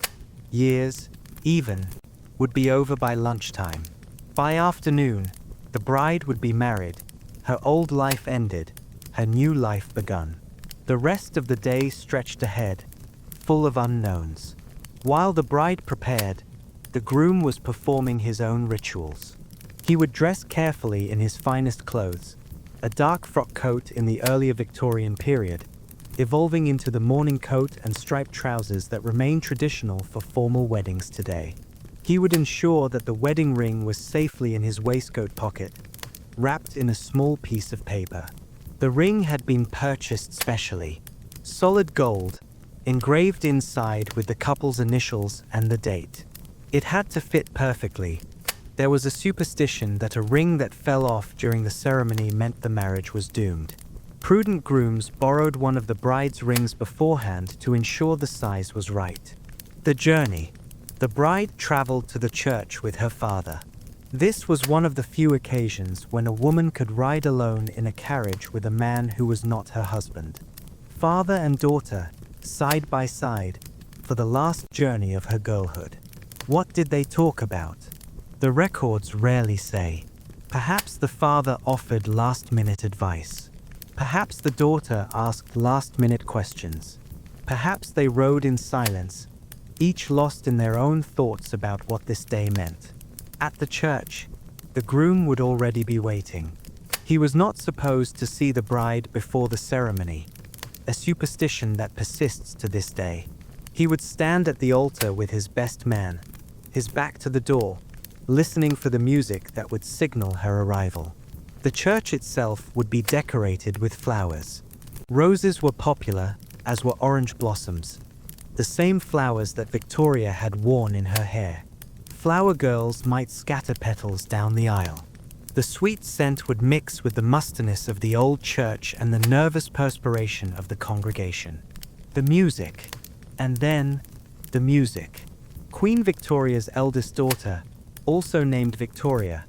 years, even, would be over by lunchtime. By afternoon, the bride would be married, her old life ended, her new life begun. The rest of the day stretched ahead, full of unknowns. While the bride prepared, the groom was performing his own rituals. He would dress carefully in his finest clothes, a dark frock coat in the earlier Victorian period, evolving into the morning coat and striped trousers that remain traditional for formal weddings today. He would ensure that the wedding ring was safely in his waistcoat pocket, wrapped in a small piece of paper. The ring had been purchased specially, solid gold, engraved inside with the couple's initials and the date. It had to fit perfectly. There was a superstition that a ring that fell off during the ceremony meant the marriage was doomed. Prudent grooms borrowed one of the bride's rings beforehand to ensure the size was right. The journey. The bride traveled to the church with her father. This was one of the few occasions when a woman could ride alone in a carriage with a man who was not her husband. Father and daughter, side by side, for the last journey of her girlhood. What did they talk about? The records rarely say. Perhaps the father offered last-minute advice. Perhaps the daughter asked last-minute questions. Perhaps they rode in silence, each lost in their own thoughts about what this day meant. At the church, the groom would already be waiting. He was not supposed to see the bride before the ceremony, a superstition that persists to this day. He would stand at the altar with his best man, his back to the door, listening for the music that would signal her arrival. The church itself would be decorated with flowers. Roses were popular, as were orange blossoms, the same flowers that Victoria had worn in her hair. Flower girls might scatter petals down the aisle. The sweet scent would mix with the mustiness of the old church and the nervous perspiration of the congregation. The music. And then, the music. Queen Victoria's eldest daughter, also named Victoria,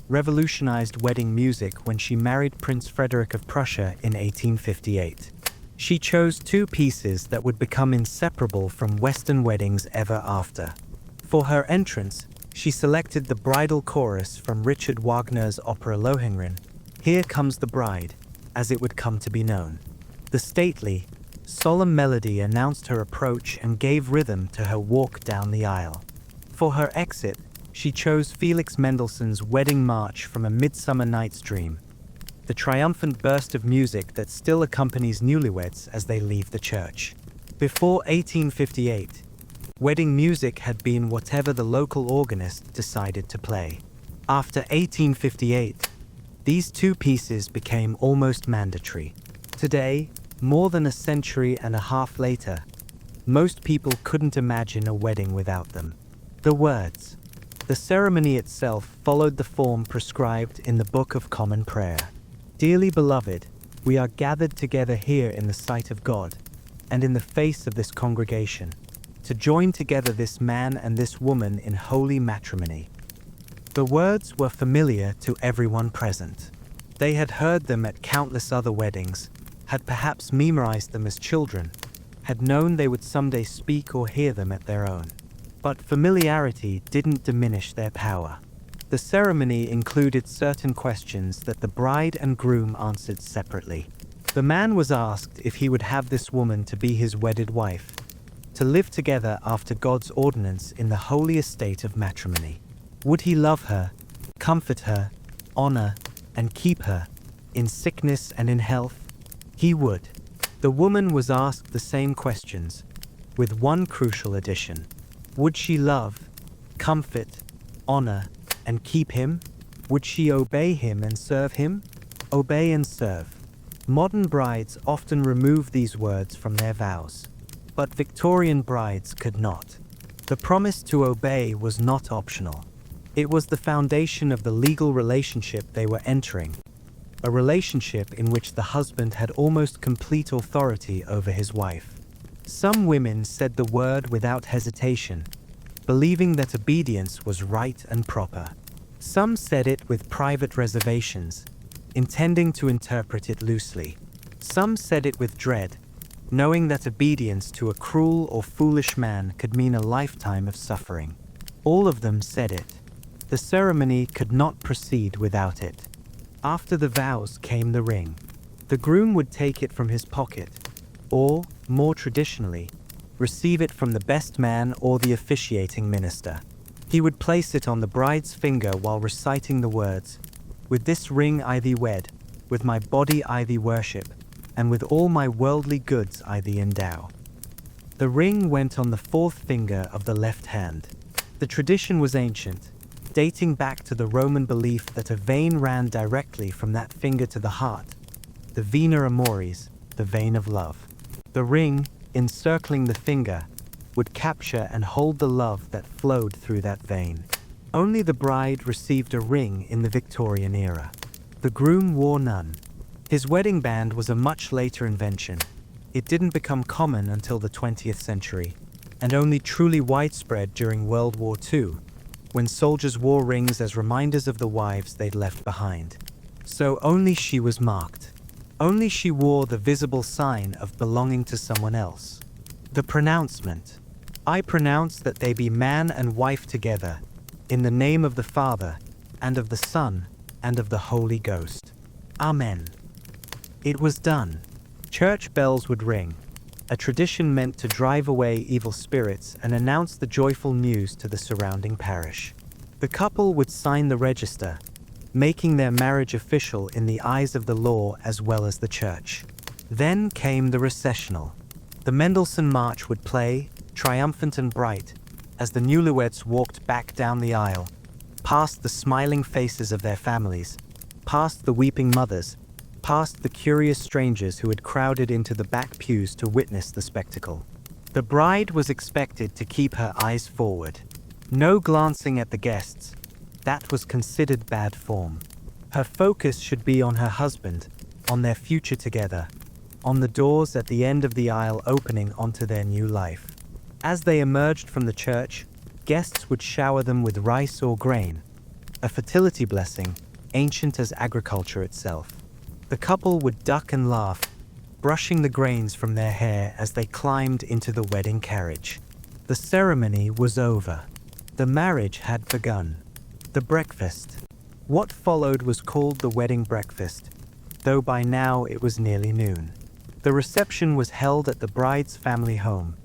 revolutionized wedding music when she married Prince Frederick of Prussia in 1858. She chose two pieces that would become inseparable from Western weddings ever after. For her entrance, she selected the bridal chorus from Richard Wagner's opera Lohengrin, Here Comes the Bride, as it would come to be known. The stately, solemn melody announced her approach and gave rhythm to her walk down the aisle. For her exit, she chose Felix Mendelssohn's Wedding March from A Midsummer Night's Dream, the triumphant burst of music that still accompanies newlyweds as they leave the church. Before 1858, wedding music had been whatever the local organist decided to play. After 1858, these two pieces became almost mandatory. Today, more than a century and a half later, most people couldn't imagine a wedding without them. The words. The ceremony itself followed the form prescribed in the Book of Common Prayer. Dearly beloved, we are gathered together here in the sight of God, and in the face of this congregation, to join together this man and this woman in holy matrimony. The words were familiar to everyone present. They had heard them at countless other weddings, had perhaps memorized them as children, had known they would someday speak or hear them at their own. But familiarity didn't diminish their power. The ceremony included certain questions that the bride and groom answered separately. The man was asked if he would have this woman to be his wedded wife, to live together after God's ordinance in the holy estate of matrimony. Would he love her, comfort her, honor, and keep her, in sickness and in health? He would. The woman was asked the same questions, with one crucial addition. Would she love, comfort, honor, and keep him? Would she obey him and serve him? Obey and serve. Modern brides often remove these words from their vows, but Victorian brides could not. The promise to obey was not optional. It was the foundation of the legal relationship they were entering, a relationship in which the husband had almost complete authority over his wife. Some women said the word without hesitation, believing that obedience was right and proper. Some said it with private reservations, intending to interpret it loosely. Some said it with dread, knowing that obedience to a cruel or foolish man could mean a lifetime of suffering. All of them said it. The ceremony could not proceed without it. After the vows came the ring. The groom would take it from his pocket, or, more traditionally, receive it from the best man or the officiating minister. He would place it on the bride's finger while reciting the words, "With this ring I thee wed, with my body I thee worship, and with all my worldly goods I thee endow." The ring went on the fourth finger of the left hand. The tradition was ancient, dating back to the Roman belief that a vein ran directly from that finger to the heart, the vena amoris, the vein of love. The ring, encircling the finger, would capture and hold the love that flowed through that vein. Only the bride received a ring in the Victorian era. The groom wore none. His wedding band was a much later invention. It didn't become common until the 20th century, and only truly widespread during World War II, when soldiers wore rings as reminders of the wives they'd left behind. So only she was marked. Only she wore the visible sign of belonging to someone else. The pronouncement. I pronounce that they be man and wife together, in the name of the Father, and of the Son, and of the Holy Ghost. Amen. It was done. Church bells would ring, a tradition meant to drive away evil spirits and announce the joyful news to the surrounding parish. The couple would sign the register, making their marriage official in the eyes of the law as well as the church. Then came the recessional. The Mendelssohn March would play, triumphant and bright, as the newlyweds walked back down the aisle, past the smiling faces of their families, past the weeping mothers, past the curious strangers who had crowded into the back pews to witness the spectacle. The bride was expected to keep her eyes forward. No glancing at the guests. That was considered bad form. Her focus should be on her husband, on their future together, on the doors at the end of the aisle opening onto their new life. As they emerged from the church, guests would shower them with rice or grain, a fertility blessing, ancient as agriculture itself. The couple would duck and laugh, brushing the grains from their hair as they climbed into the wedding carriage. The ceremony was over. The marriage had begun. The breakfast. What followed was called the wedding breakfast, though by now it was nearly noon. The reception was held at the bride's family home.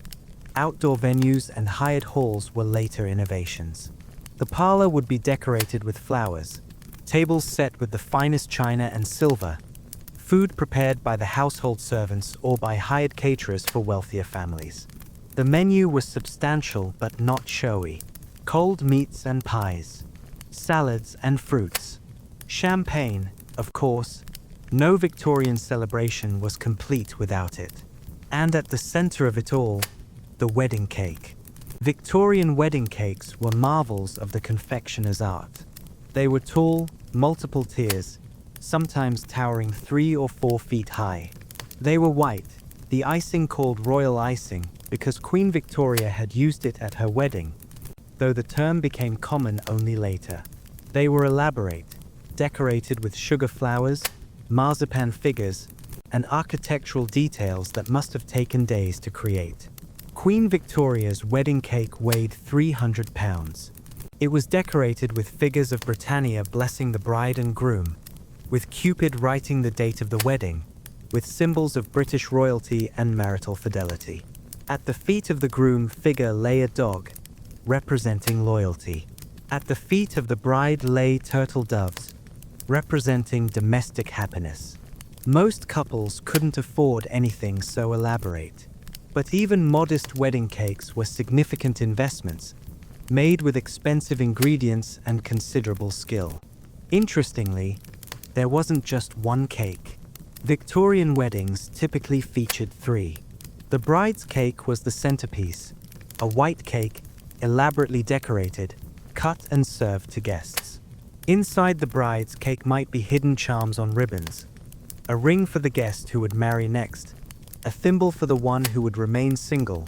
Outdoor venues and hired halls were later innovations. The parlor would be decorated with flowers, tables set with the finest china and silver, food prepared by the household servants or by hired caterers for wealthier families. The menu was substantial but not showy. Cold meats and pies, salads and fruits, champagne, of course. No Victorian celebration was complete without it. And at the center of it all, the wedding cake. Victorian wedding cakes were marvels of the confectioner's art. They were tall, multiple tiers, sometimes towering 3 or 4 feet high. They were white, the icing called royal icing because Queen Victoria had used it at her wedding, though the term became common only later. They were elaborate, decorated with sugar flowers, marzipan figures, and architectural details that must have taken days to create. Queen Victoria's wedding cake weighed 300 pounds. It was decorated with figures of Britannia blessing the bride and groom, with Cupid writing the date of the wedding, with symbols of British royalty and marital fidelity. At the feet of the groom figure lay a dog, representing loyalty. At the feet of the bride lay turtle doves, representing domestic happiness. Most couples couldn't afford anything so elaborate, but even modest wedding cakes were significant investments, made with expensive ingredients and considerable skill. Interestingly, there wasn't just one cake. Victorian weddings typically featured 3. The bride's cake was the centerpiece, a white cake, elaborately decorated, cut and served to guests. Inside the bride's cake might be hidden charms on ribbons, a ring for the guest who would marry next, a thimble for the one who would remain single,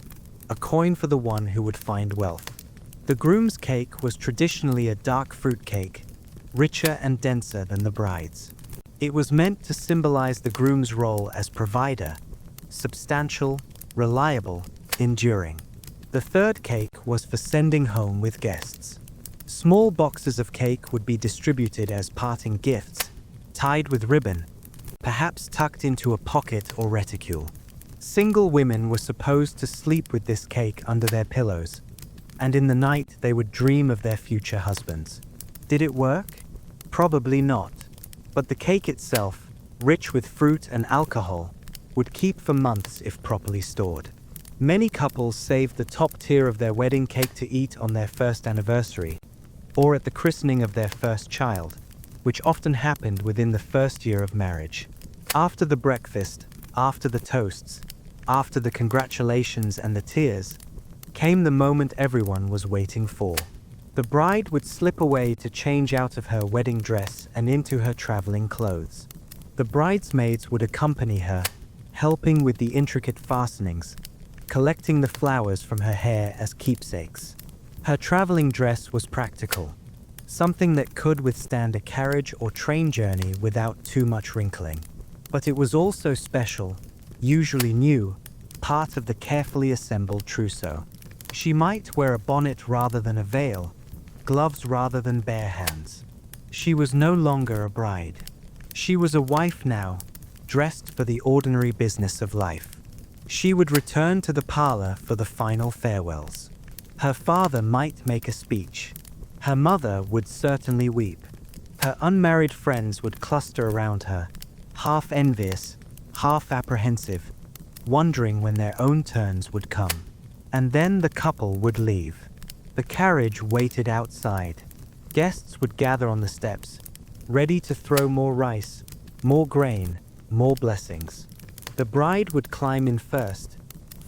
a coin for the one who would find wealth. The groom's cake was traditionally a dark fruit cake, richer and denser than the bride's. It was meant to symbolize the groom's role as provider, substantial, reliable, enduring. The third cake was for sending home with guests. Small boxes of cake would be distributed as parting gifts, tied with ribbon, perhaps tucked into a pocket or reticule. Single women were supposed to sleep with this cake under their pillows, and in the night they would dream of their future husbands. Did it work? Probably not. But the cake itself, rich with fruit and alcohol, would keep for months if properly stored. Many couples saved the top tier of their wedding cake to eat on their first anniversary, or at the christening of their first child, which often happened within the first year of marriage. After the breakfast, after the toasts, after the congratulations and the tears, came the moment everyone was waiting for. The bride would slip away to change out of her wedding dress and into her traveling clothes. The bridesmaids would accompany her, helping with the intricate fastenings, collecting the flowers from her hair as keepsakes. Her traveling dress was practical, something that could withstand a carriage or train journey without too much wrinkling. But it was also special, usually new, part of the carefully assembled trousseau. She might wear a bonnet rather than a veil, gloves rather than bare hands. She was no longer a bride. She was a wife now, dressed for the ordinary business of life. She would return to the parlor for the final farewells. Her father might make a speech. Her mother would certainly weep. Her unmarried friends would cluster around her, half envious, half apprehensive, wondering when their own turns would come. And then the couple would leave. The carriage waited outside. Guests would gather on the steps, ready to throw more rice, more grain, more blessings. The bride would climb in first,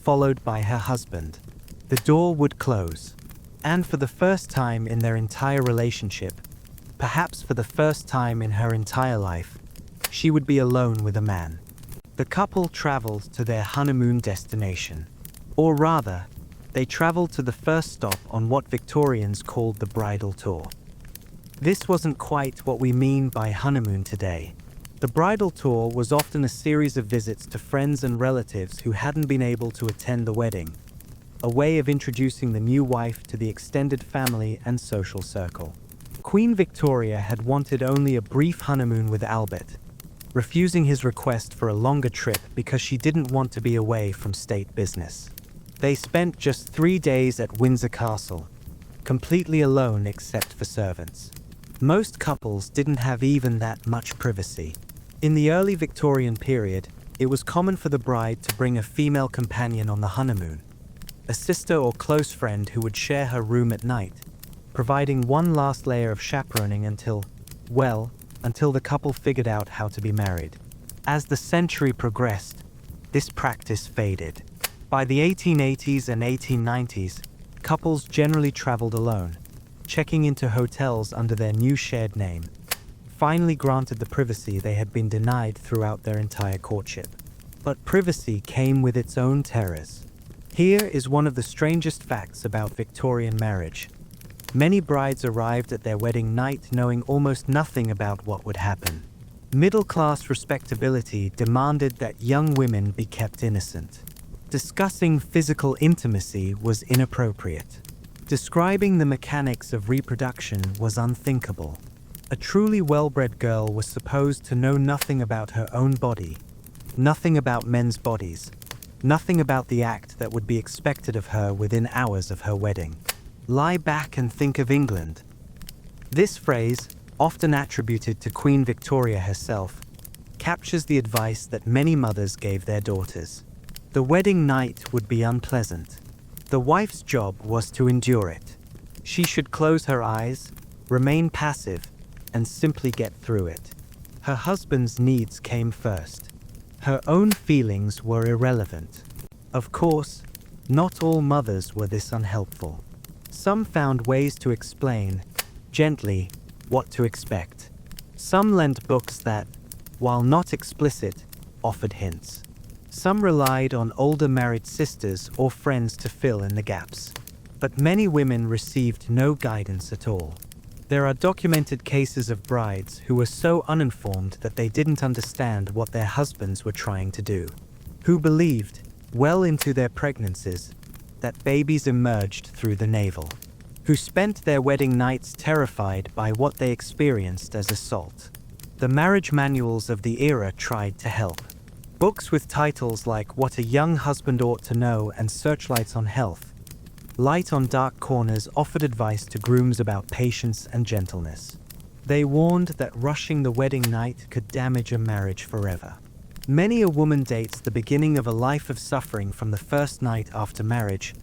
followed by her husband. The door would close, and for the first time in their entire relationship, perhaps for the first time in her entire life, she would be alone with a man. The couple traveled to their honeymoon destination. Or rather, they traveled to the first stop on what Victorians called the bridal tour. This wasn't quite what we mean by honeymoon today. The bridal tour was often a series of visits to friends and relatives who hadn't been able to attend the wedding, a way of introducing the new wife to the extended family and social circle. Queen Victoria had wanted only a brief honeymoon with Albert, refusing his request for a longer trip because she didn't want to be away from state business. They spent just 3 days at Windsor Castle, completely alone except for servants. Most couples didn't have even that much privacy. In the early Victorian period, it was common for the bride to bring a female companion on the honeymoon, a sister or close friend who would share her room at night, providing one last layer of chaperoning until the couple figured out how to be married. As the century progressed, this practice faded. By the 1880s and 1890s, couples generally traveled alone, checking into hotels under their new shared name, finally granted the privacy they had been denied throughout their entire courtship. But privacy came with its own terrors. Here is one of the strangest facts about Victorian marriage. Many brides arrived at their wedding night knowing almost nothing about what would happen. Middle-class respectability demanded that young women be kept innocent. Discussing physical intimacy was inappropriate. Describing the mechanics of reproduction was unthinkable. A truly well-bred girl was supposed to know nothing about her own body, nothing about men's bodies, nothing about the act that would be expected of her within hours of her wedding. Lie back and think of England. This phrase, often attributed to Queen Victoria herself, captures the advice that many mothers gave their daughters. The wedding night would be unpleasant. The wife's job was to endure it. She should close her eyes, remain passive, and simply get through it. Her husband's needs came first. Her own feelings were irrelevant. Of course, not all mothers were this unhelpful. Some found ways to explain, gently, what to expect. Some lent books that, while not explicit, offered hints. Some relied on older married sisters or friends to fill in the gaps. But many women received no guidance at all. There are documented cases of brides who were so uninformed that they didn't understand what their husbands were trying to do, who believed, well into their pregnancies, that babies emerged through the navel, who spent their wedding nights terrified by what they experienced as assault. The marriage manuals of the era tried to help. Books with titles like What a Young Husband Ought to Know and Searchlights on Health, Light on Dark Corners offered advice to grooms about patience and gentleness. They warned that rushing the wedding night could damage a marriage forever. Many a woman dates the beginning of a life of suffering from the first night after marriage,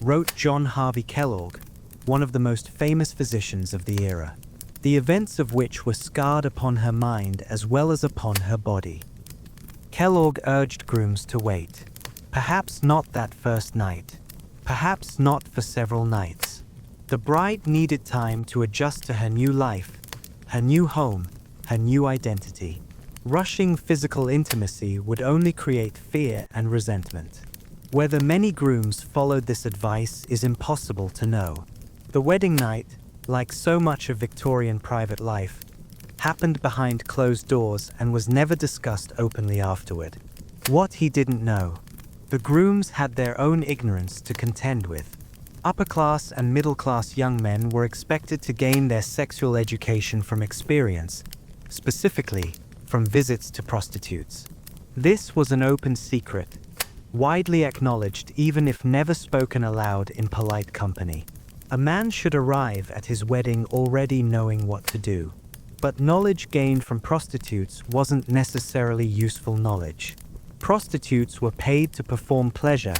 wrote John Harvey Kellogg, one of the most famous physicians of the era, the events of which were scarred upon her mind as well as upon her body. Kellogg urged grooms to wait. Perhaps not that first night. Perhaps not for several nights. The bride needed time to adjust to her new life, her new home, her new identity. Rushing physical intimacy would only create fear and resentment. Whether many grooms followed this advice is impossible to know. The wedding night, like so much of Victorian private life, happened behind closed doors and was never discussed openly afterward. What he didn't know. The grooms had their own ignorance to contend with. Upper-class and middle-class young men were expected to gain their sexual education from experience, specifically from visits to prostitutes. This was an open secret, widely acknowledged even if never spoken aloud in polite company. A man should arrive at his wedding already knowing what to do. But knowledge gained from prostitutes wasn't necessarily useful knowledge. Prostitutes were paid to perform pleasure,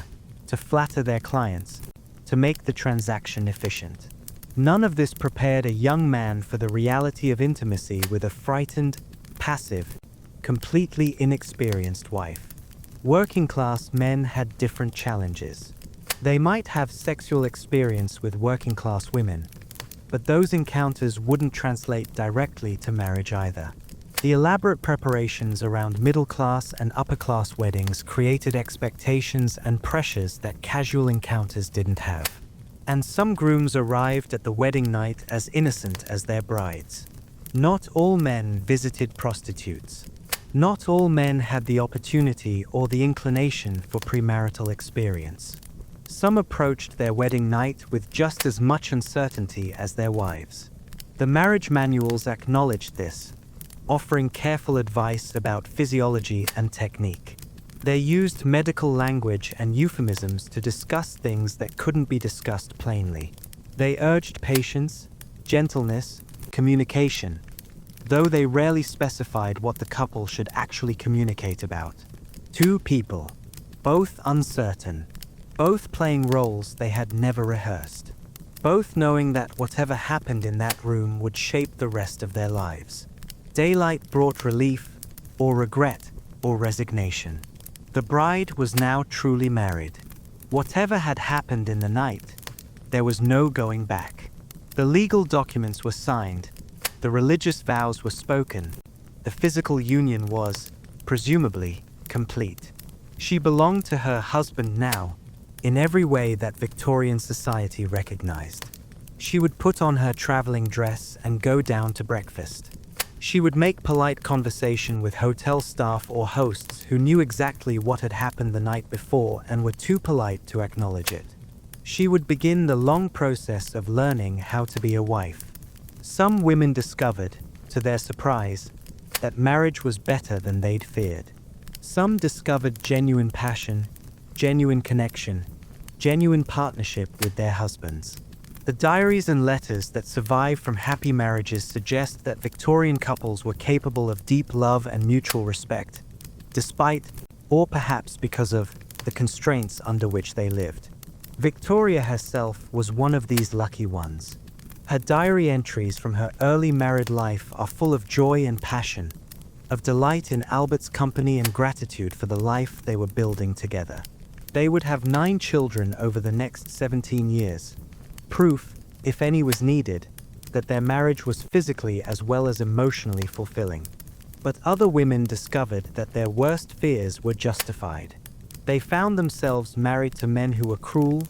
to flatter their clients, to make the transaction efficient. None of this prepared a young man for the reality of intimacy with a frightened, passive, completely inexperienced wife. Working-class men had different challenges. They might have sexual experience with working-class women, but those encounters wouldn't translate directly to marriage either. The elaborate preparations around middle-class and upper-class weddings created expectations and pressures that casual encounters didn't have. And some grooms arrived at the wedding night as innocent as their brides. Not all men visited prostitutes. Not all men had the opportunity or the inclination for premarital experience. Some approached their wedding night with just as much uncertainty as their wives. The marriage manuals acknowledged this, offering careful advice about physiology and technique. They used medical language and euphemisms to discuss things that couldn't be discussed plainly. They urged patience, gentleness, communication, though they rarely specified what the couple should actually communicate about. Two people, both uncertain, both playing roles they had never rehearsed, both knowing that whatever happened in that room would shape the rest of their lives. Daylight brought relief, or regret, or resignation. The bride was now truly married. Whatever had happened in the night, there was no going back. The legal documents were signed, the religious vows were spoken, the physical union was, presumably, complete. She belonged to her husband now, in every way that Victorian society recognized. She would put on her traveling dress and go down to breakfast. She would make polite conversation with hotel staff or hosts who knew exactly what had happened the night before and were too polite to acknowledge it. She would begin the long process of learning how to be a wife. Some women discovered, to their surprise, that marriage was better than they'd feared. Some discovered genuine passion, genuine connection, genuine partnership with their husbands. The diaries and letters that survive from happy marriages suggest that Victorian couples were capable of deep love and mutual respect, despite, or perhaps because of, the constraints under which they lived. Victoria herself was one of these lucky ones. Her diary entries from her early married life are full of joy and passion, of delight in Albert's company and gratitude for the life they were building together. They would have 9 children over the next 17 years. Proof, if any was needed, that their marriage was physically as well as emotionally fulfilling. But other women discovered that their worst fears were justified. They found themselves married to men who were cruel,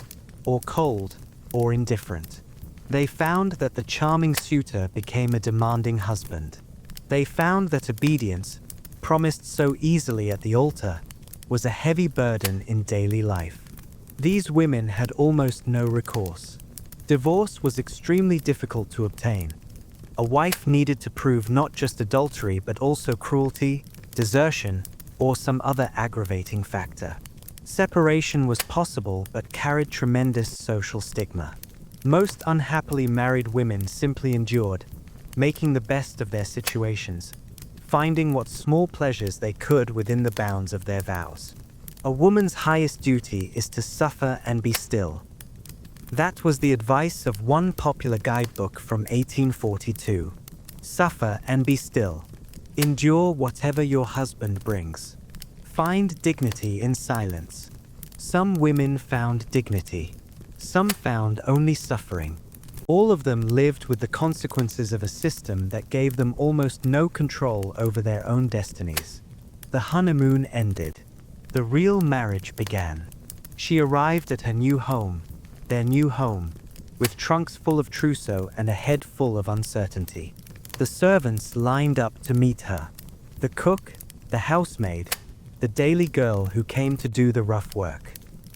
or cold, or indifferent. They found that the charming suitor became a demanding husband. They found that obedience, promised so easily at the altar, was a heavy burden in daily life. These women had almost no recourse. Divorce was extremely difficult to obtain. A wife needed to prove not just adultery but also cruelty, desertion, or some other aggravating factor. Separation was possible but carried tremendous social stigma. Most unhappily married women simply endured, making the best of their situations, finding what small pleasures they could within the bounds of their vows. A woman's highest duty is to suffer and be still. That was the advice of one popular guidebook from 1842. Suffer and be still. Endure whatever your husband brings. Find dignity in silence. Some women found dignity. Some found only suffering. All of them lived with the consequences of a system that gave them almost no control over their own destinies. The honeymoon ended. The real marriage began. She arrived at her new home, their new home, with trunks full of trousseau and a head full of uncertainty. The servants lined up to meet her. The cook, the housemaid, the daily girl who came to do the rough work.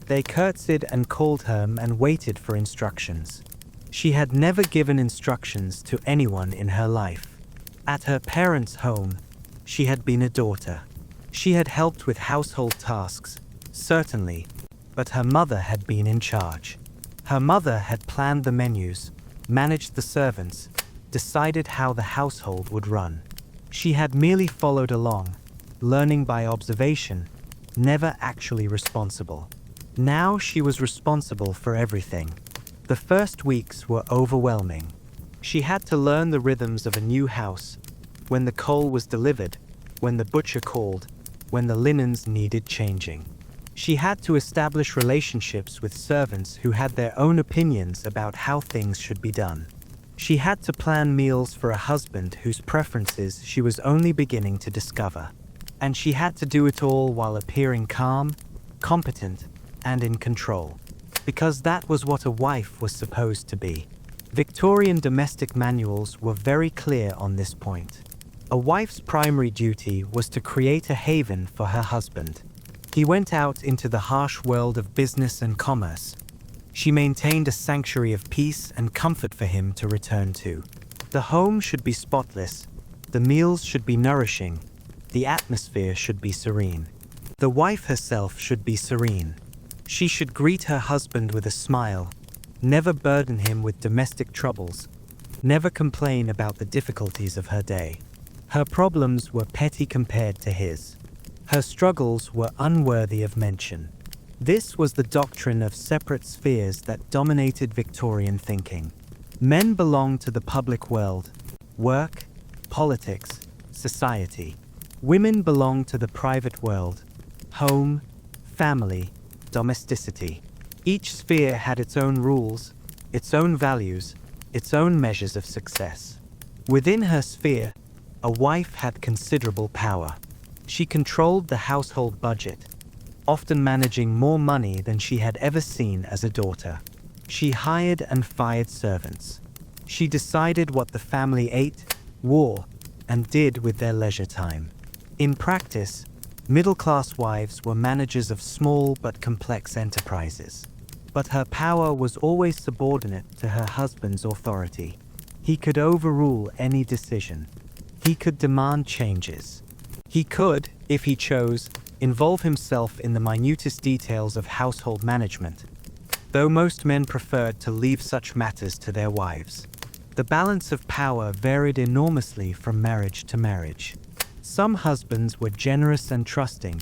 They curtsied and called her and waited for instructions. She had never given instructions to anyone in her life. At her parents' home, she had been a daughter. She had helped with household tasks, certainly, but her mother had been in charge. Her mother had planned the menus, managed the servants, decided how the household would run. She had merely followed along, learning by observation, never actually responsible. Now she was responsible for everything. The first weeks were overwhelming. She had to learn the rhythms of a new house, when the coal was delivered, when the butcher called, when the linens needed changing. She had to establish relationships with servants who had their own opinions about how things should be done. She had to plan meals for a husband whose preferences she was only beginning to discover. And she had to do it all while appearing calm, competent, and in control. Because that was what a wife was supposed to be. Victorian domestic manuals were very clear on this point. A wife's primary duty was to create a haven for her husband. He went out into the harsh world of business and commerce. She maintained a sanctuary of peace and comfort for him to return to. The home should be spotless, the meals should be nourishing, the atmosphere should be serene. The wife herself should be serene. She should greet her husband with a smile, never burden him with domestic troubles, never complain about the difficulties of her day. Her problems were petty compared to his. Her struggles were unworthy of mention. This was the doctrine of separate spheres that dominated Victorian thinking. Men belonged to the public world, work, politics, society. Women belonged to the private world, home, family, domesticity. Each sphere had its own rules, its own values, its own measures of success. Within her sphere, a wife had considerable power. She controlled the household budget, often managing more money than she had ever seen as a daughter. She hired and fired servants. She decided what the family ate, wore, and did with their leisure time. In practice, middle-class wives were managers of small but complex enterprises. But her power was always subordinate to her husband's authority. He could overrule any decision. He could demand changes. He could, if he chose, involve himself in the minutest details of household management, though most men preferred to leave such matters to their wives. The balance of power varied enormously from marriage to marriage. Some husbands were generous and trusting,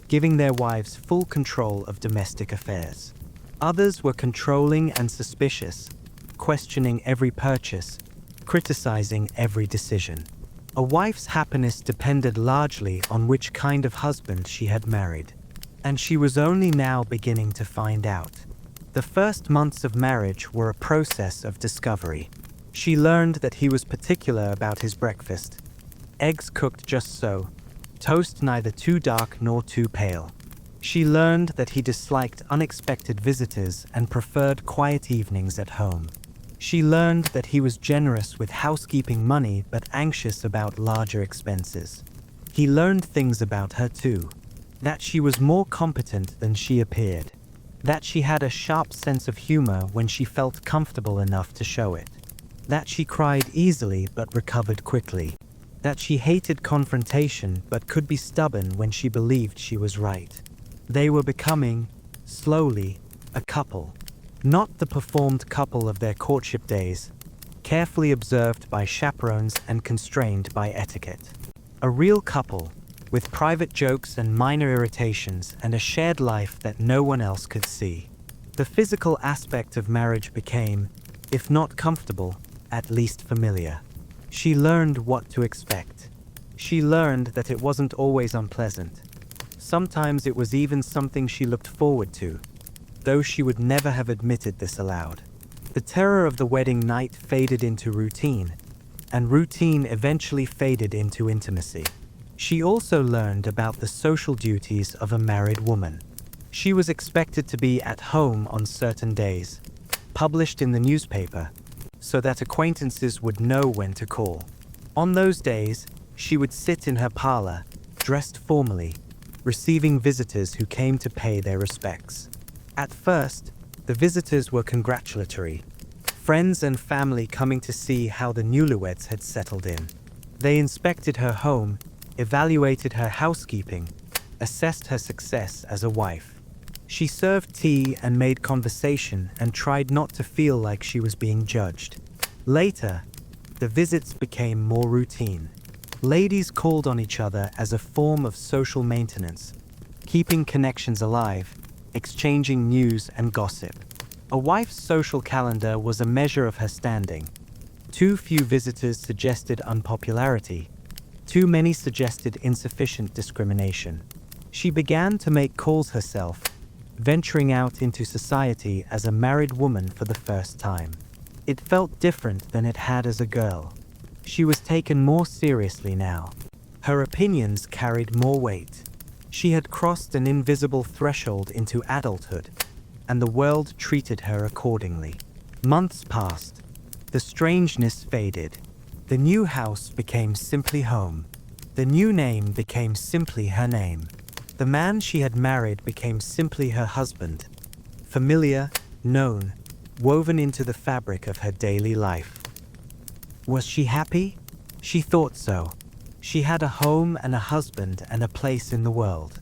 giving their wives full control of domestic affairs. Others were controlling and suspicious, questioning every purchase, criticizing every decision. A wife's happiness depended largely on which kind of husband she had married, and she was only now beginning to find out. The first months of marriage were a process of discovery. She learned that he was particular about his breakfast. Eggs cooked just so, toast neither too dark nor too pale. She learned that he disliked unexpected visitors and preferred quiet evenings at home. She learned that he was generous with housekeeping money but anxious about larger expenses. He learned things about her too. That she was more competent than she appeared. That she had a sharp sense of humor when she felt comfortable enough to show it. That she cried easily but recovered quickly. That she hated confrontation but could be stubborn when she believed she was right. They were becoming, slowly, a couple. Not the performed couple of their courtship days, carefully observed by chaperones and constrained by etiquette. A real couple, with private jokes and minor irritations and a shared life that no one else could see. The physical aspect of marriage became, if not comfortable, at least familiar. She learned what to expect. She learned that it wasn't always unpleasant. Sometimes it was even something she looked forward to, though she would never have admitted this aloud. The terror of the wedding night faded into routine, and routine eventually faded into intimacy. She also learned about the social duties of a married woman. She was expected to be at home on certain days, published in the newspaper, so that acquaintances would know when to call. On those days, she would sit in her parlor, dressed formally, receiving visitors who came to pay their respects. At first, the visitors were congratulatory, friends and family coming to see how the newlyweds had settled in. They inspected her home, evaluated her housekeeping, assessed her success as a wife. She served tea and made conversation and tried not to feel like she was being judged. Later, the visits became more routine. Ladies called on each other as a form of social maintenance, keeping connections alive, exchanging news and gossip. A wife's social calendar was a measure of her standing. Too few visitors suggested unpopularity. Too many suggested insufficient discrimination. She began to make calls herself, venturing out into society as a married woman for the first time. It felt different than it had as a girl. She was taken more seriously now. Her opinions carried more weight. She had crossed an invisible threshold into adulthood, and the world treated her accordingly. Months passed. The strangeness faded. The new house became simply home. The new name became simply her name. The man she had married became simply her husband. Familiar, known, woven into the fabric of her daily life. Was she happy? She thought so. She had a home and a husband and a place in the world.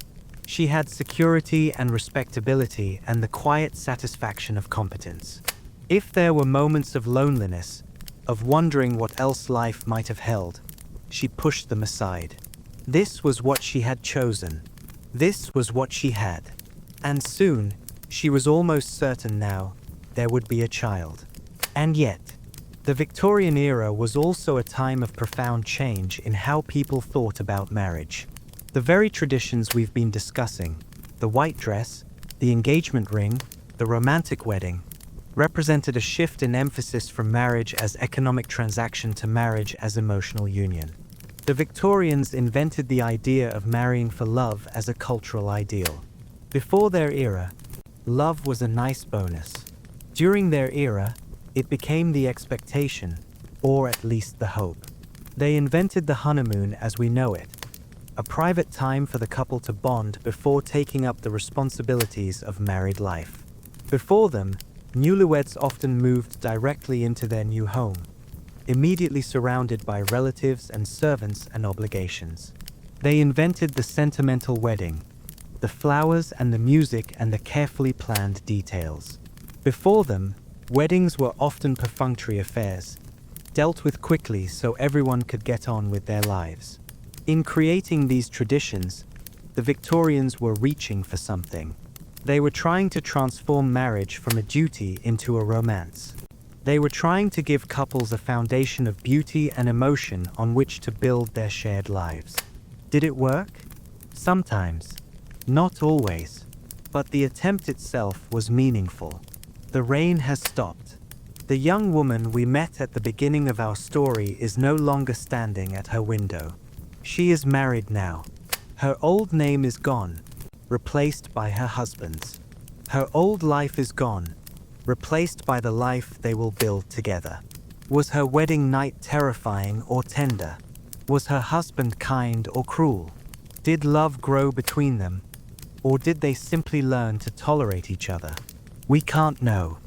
She had security and respectability and the quiet satisfaction of competence. If there were moments of loneliness, of wondering what else life might have held, she pushed them aside. This was what she had chosen. This was what she had. And soon, she was almost certain now, there would be a child. And yet, the Victorian era was also a time of profound change in how people thought about marriage. The very traditions we've been discussing, the white dress, the engagement ring, the romantic wedding, represented a shift in emphasis from marriage as economic transaction to marriage as emotional union. The Victorians invented the idea of marrying for love as a cultural ideal. Before their era, love was a nice bonus. During their era, it became the expectation, or at least the hope. They invented the honeymoon as we know it, a private time for the couple to bond before taking up the responsibilities of married life. Before them, newlyweds often moved directly into their new home, immediately surrounded by relatives and servants and obligations. They invented the sentimental wedding, the flowers and the music and the carefully planned details. Before them, weddings were often perfunctory affairs, dealt with quickly so everyone could get on with their lives. In creating these traditions, the Victorians were reaching for something. They were trying to transform marriage from a duty into a romance. They were trying to give couples a foundation of beauty and emotion on which to build their shared lives. Did it work? Sometimes. Not always. But the attempt itself was meaningful. The rain has stopped. The young woman we met at the beginning of our story is no longer standing at her window. She is married now. Her old name is gone, replaced by her husband's. Her old life is gone, replaced by the life they will build together. Was her wedding night terrifying or tender? Was her husband kind or cruel? Did love grow between them, or did they simply learn to tolerate each other? We can't know.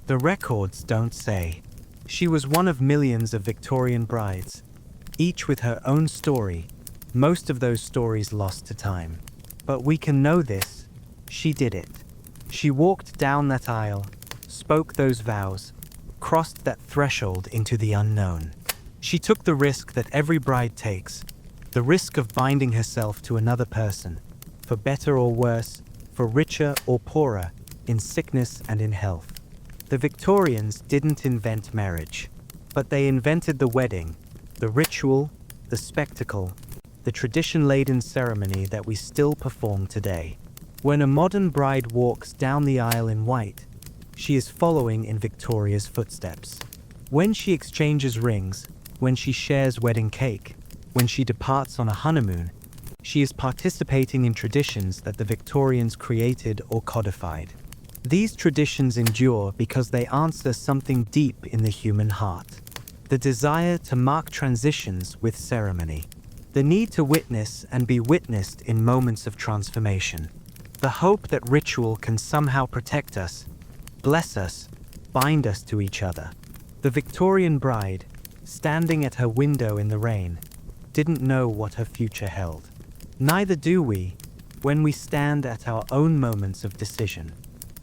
The records don't say. She was one of millions of Victorian brides, each with her own story, most of those stories lost to time. But we can know this: she did it. She walked down that aisle, spoke those vows, crossed that threshold into the unknown. She took the risk that every bride takes, the risk of binding herself to another person, for better or worse, for richer or poorer, in sickness and in health. The Victorians didn't invent marriage, but they invented the wedding, the ritual, the spectacle, the tradition-laden ceremony that we still perform today. When a modern bride walks down the aisle in white, she is following in Victoria's footsteps. When she exchanges rings, when she shares wedding cake, when she departs on a honeymoon, she is participating in traditions that the Victorians created or codified. These traditions endure because they answer something deep in the human heart: the desire to mark transitions with ceremony, the need to witness and be witnessed in moments of transformation, the hope that ritual can somehow protect us, bless us, bind us to each other. The Victorian bride, standing at her window in the rain, didn't know what her future held. Neither do we when we stand at our own moments of decision.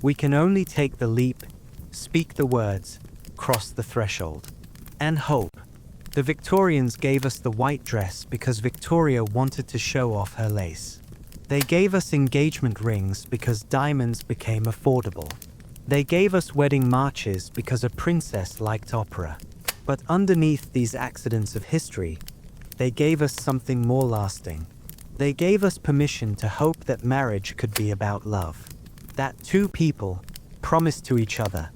We can only take the leap, speak the words, cross the threshold, and hope. The Victorians gave us the white dress because Victoria wanted to show off her lace. They gave us engagement rings because diamonds became affordable. They gave us wedding marches because a princess liked opera. But underneath these accidents of history, they gave us something more lasting. They gave us permission to hope that marriage could be about love. That two people, promised to each other,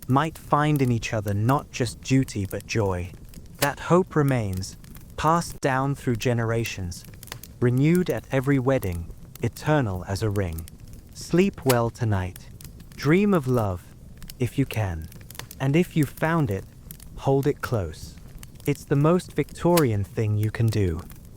might find in each other not just duty but joy. That hope remains, passed down through generations, renewed at every wedding, eternal as a ring. Sleep well tonight. Dream of love, if you can. And if you've found it, hold it close. It's the most Victorian thing you can do.